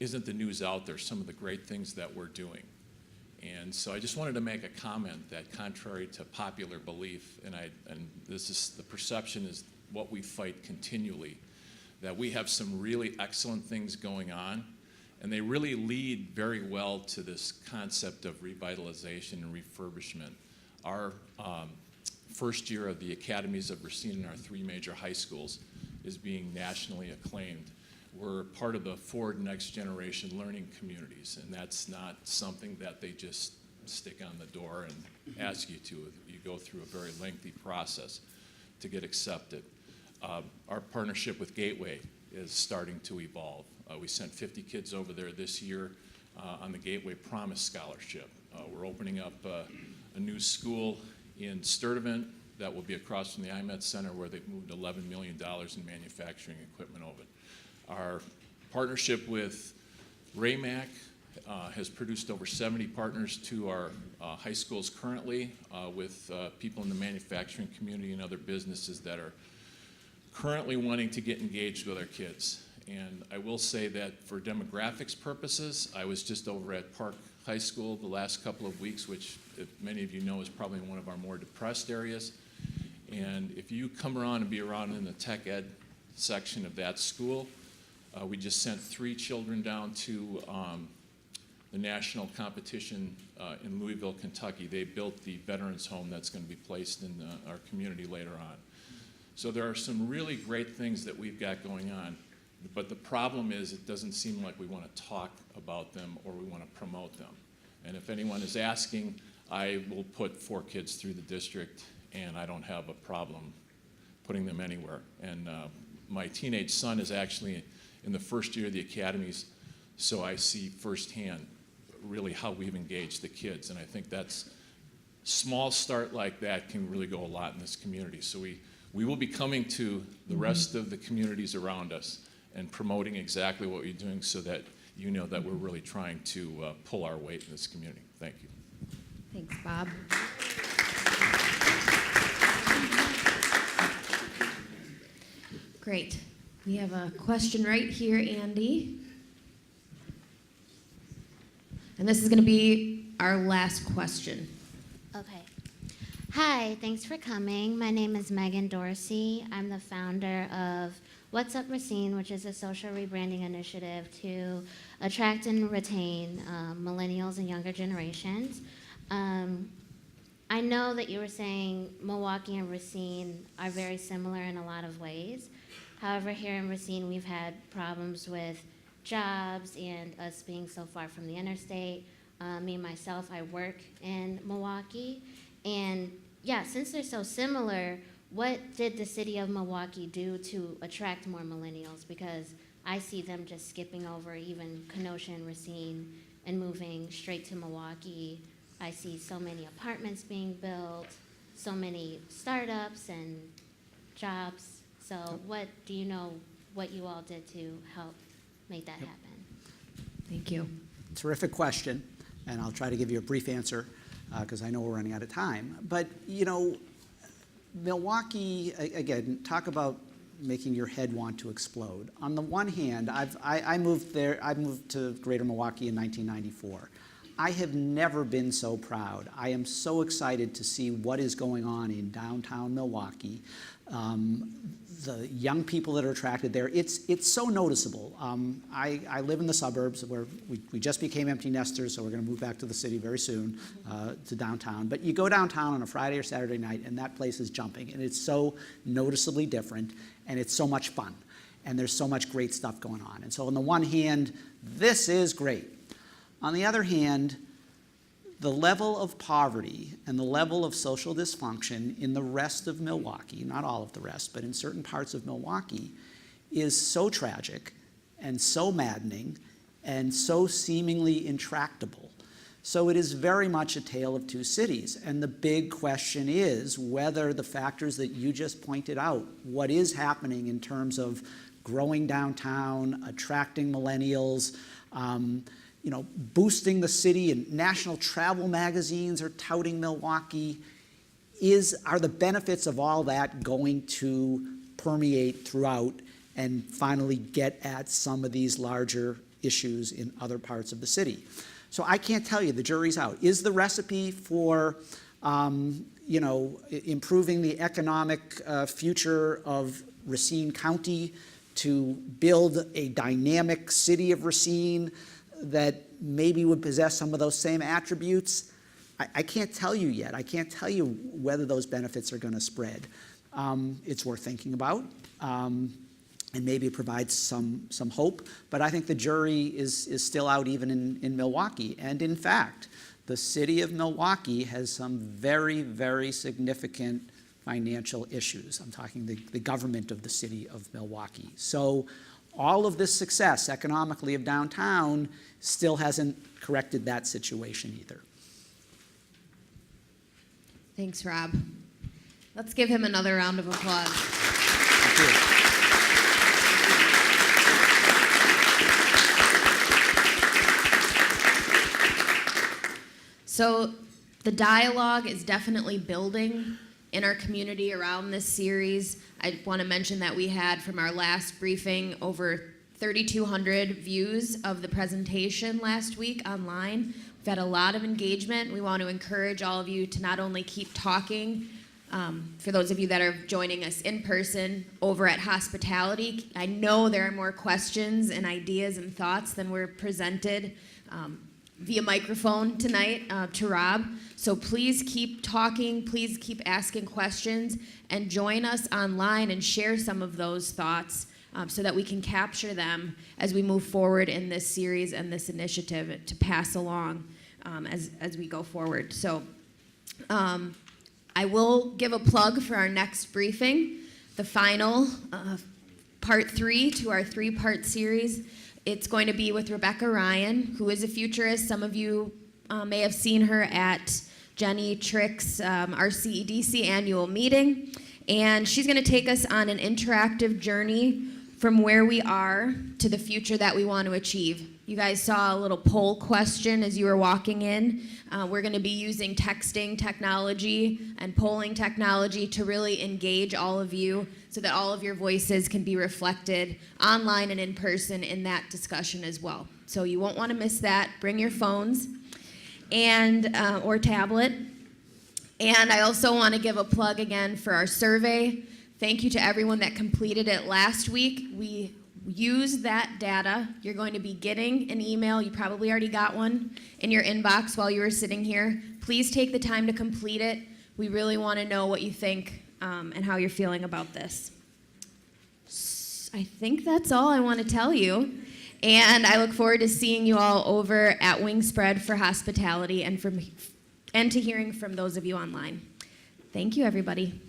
isn't the news out there, some of the great things that we're doing. And so I just wanted to make a comment that, contrary to popular belief, and this is the perception is what we fight continually, that we have some really excellent things going on, and they really lead very well to this concept of revitalization and refurbishment. Our first year of the academies of Racine in our 3 major high schools is being nationally acclaimed. We're part of the Ford Next Generation Learning Communities, and that's not something that they just stick on the door and ask you to. You go through a very lengthy process to get accepted. Our partnership with Gateway is starting to evolve. We sent 50 kids over there this year on the Gateway Promise Scholarship. We're opening up a new school in Sturtevant that will be across from the IMET Center, where they've moved $11 million in manufacturing equipment over. Our partnership with RAMAC has produced over 70 partners to our high schools currently, with people in the manufacturing community and other businesses that are currently wanting to get engaged with our kids. And I will say that for demographics purposes, I was just over at Park High School the last couple of weeks, which, if many of you know, is probably one of our more depressed areas. And if you come around and be around in the tech ed section of that school, we just sent 3 children down to the national competition in Louisville, Kentucky. They built the veterans home that's going to be placed in our community later on. So there are some really great things that we've got going on, but the problem is it doesn't seem like we want to talk about them or we want to promote them. And if anyone is asking, I will put 4 kids through the district, and I don't have a problem putting them anywhere. And my teenage son is actually in the first year of the academies, so I see firsthand really how we've engaged the kids. And I think that's small start like that can really go a lot in this community. So we will be coming to the rest of the communities around us and promoting exactly what we're doing so that you know that we're really trying to pull our weight in this community. Thank you. Thanks, Bob. Great. We have a question right here, Andy. And this is going to be our last question. Okay. Hi, thanks for coming. My name is Megan Dorsey. I'm the founder of What's Up Racine, which is a social rebranding initiative to attract and retain millennials and younger generations. I know that you were saying Milwaukee and Racine are very similar in a lot of ways. However, here in Racine, we've had problems with jobs and us being so far from the interstate. Me, myself, I work in Milwaukee. And yeah, since they're so similar, what did the city of Milwaukee do to attract more millennials? Because I see them just skipping over even Kenosha and Racine and moving straight to Milwaukee. I see so many apartments being built, so many startups and jobs. So what do you know what you all did to help make that happen? Thank you. Terrific question, and I'll try to give you a brief answer because I know we're running out of time. But, you know, Milwaukee, again, talk about making your head want to explode. On the one hand, I moved to Greater Milwaukee in 1994. I have never been so proud. I am so excited to see what is going on in downtown Milwaukee. The young people that are attracted there, it's so noticeable. I live in the suburbs where we just became empty nesters, so we're going to move back to the city very soon, to downtown. But you go downtown on a Friday or Saturday night, and that place is jumping, and it's so noticeably different, and it's so much fun, and there's so much great stuff going on. And so on the one hand, this is great. On the other hand, the level of poverty and the level of social dysfunction in the rest of Milwaukee, not all of the rest, but in certain parts of Milwaukee, is so tragic and so maddening and so seemingly intractable. So it is very much a tale of two cities. And the big question is whether the factors that you just pointed out, what is happening in terms of growing downtown, attracting millennials, you know, boosting the city, and national travel magazines are touting Milwaukee. Are the benefits of all that going to permeate throughout and finally get at some of these larger issues in other parts of the city? So I can't tell you, the jury's out. Is the recipe for you know, improving the economic future of Racine County to build a dynamic city of Racine that maybe would possess some of those same attributes? I can't tell you yet. I can't tell you whether those benefits are going to spread. It's worth thinking about. and maybe it provides some hope. But I think the jury is still out even in Milwaukee. And in fact, the city of Milwaukee has some very, very significant financial issues. I'm talking the government of the city of Milwaukee. So all of this success economically of downtown still hasn't corrected that situation either. Thanks, Rob. Let's give him another round of applause. Thank you. So the dialogue is definitely building in our community around this series. I want to mention that we had from our last briefing over 3,200 views of the presentation last week online. We've had a lot of engagement. We want to encourage all of you to not only keep talking, for those of you that are joining us in person over at Hospitality, I know there are more questions and ideas and thoughts than were presented via microphone tonight to Rob. So please keep talking, please keep asking questions, and join us online and share some of those thoughts so that we can capture them as we move forward in this series and this initiative to pass along as we go forward. So I will give a plug for our next briefing, the final part 3 to our 3-part series. It's going to be with Rebecca Ryan, who is a futurist. Some of you may have seen her at Jenny Trick's RCEDC annual meeting. And she's going to take us on an interactive journey from where we are to the future that we want to achieve. You guys saw a little poll question as you were walking in. We're going to be using texting technology and polling technology to really engage all of you so that all of your voices can be reflected online and in person in that discussion as well. So you won't want to miss that. Bring your phones and or tablet. And I also want to give a plug again for our survey. Thank you to everyone that completed it last week. We used that data. You're going to be getting an email. You probably already got one in your inbox while you were sitting here. Please take the time to complete it. We really want to know what you think and how you're feeling about this. I think that's all I want to tell you. And I look forward to seeing you all over at Wingspread for Hospitality and to hearing from those of you online. Thank you, everybody.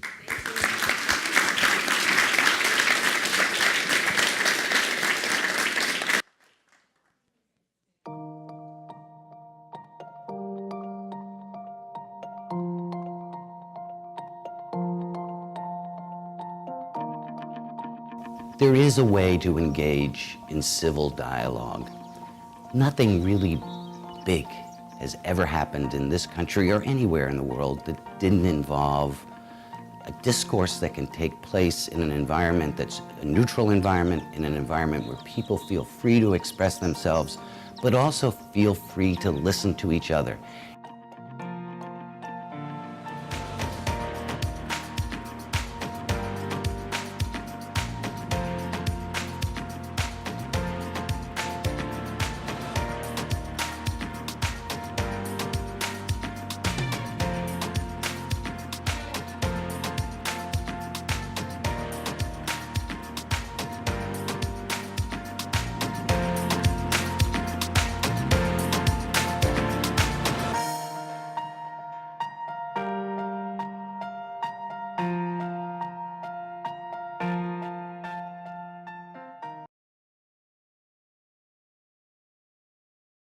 There is a way to engage in civil dialogue. Nothing really big has ever happened in this country or anywhere in the world that didn't involve a discourse that can take place in an environment that's a neutral environment, in an environment where people feel free to express themselves, but also feel free to listen to each other.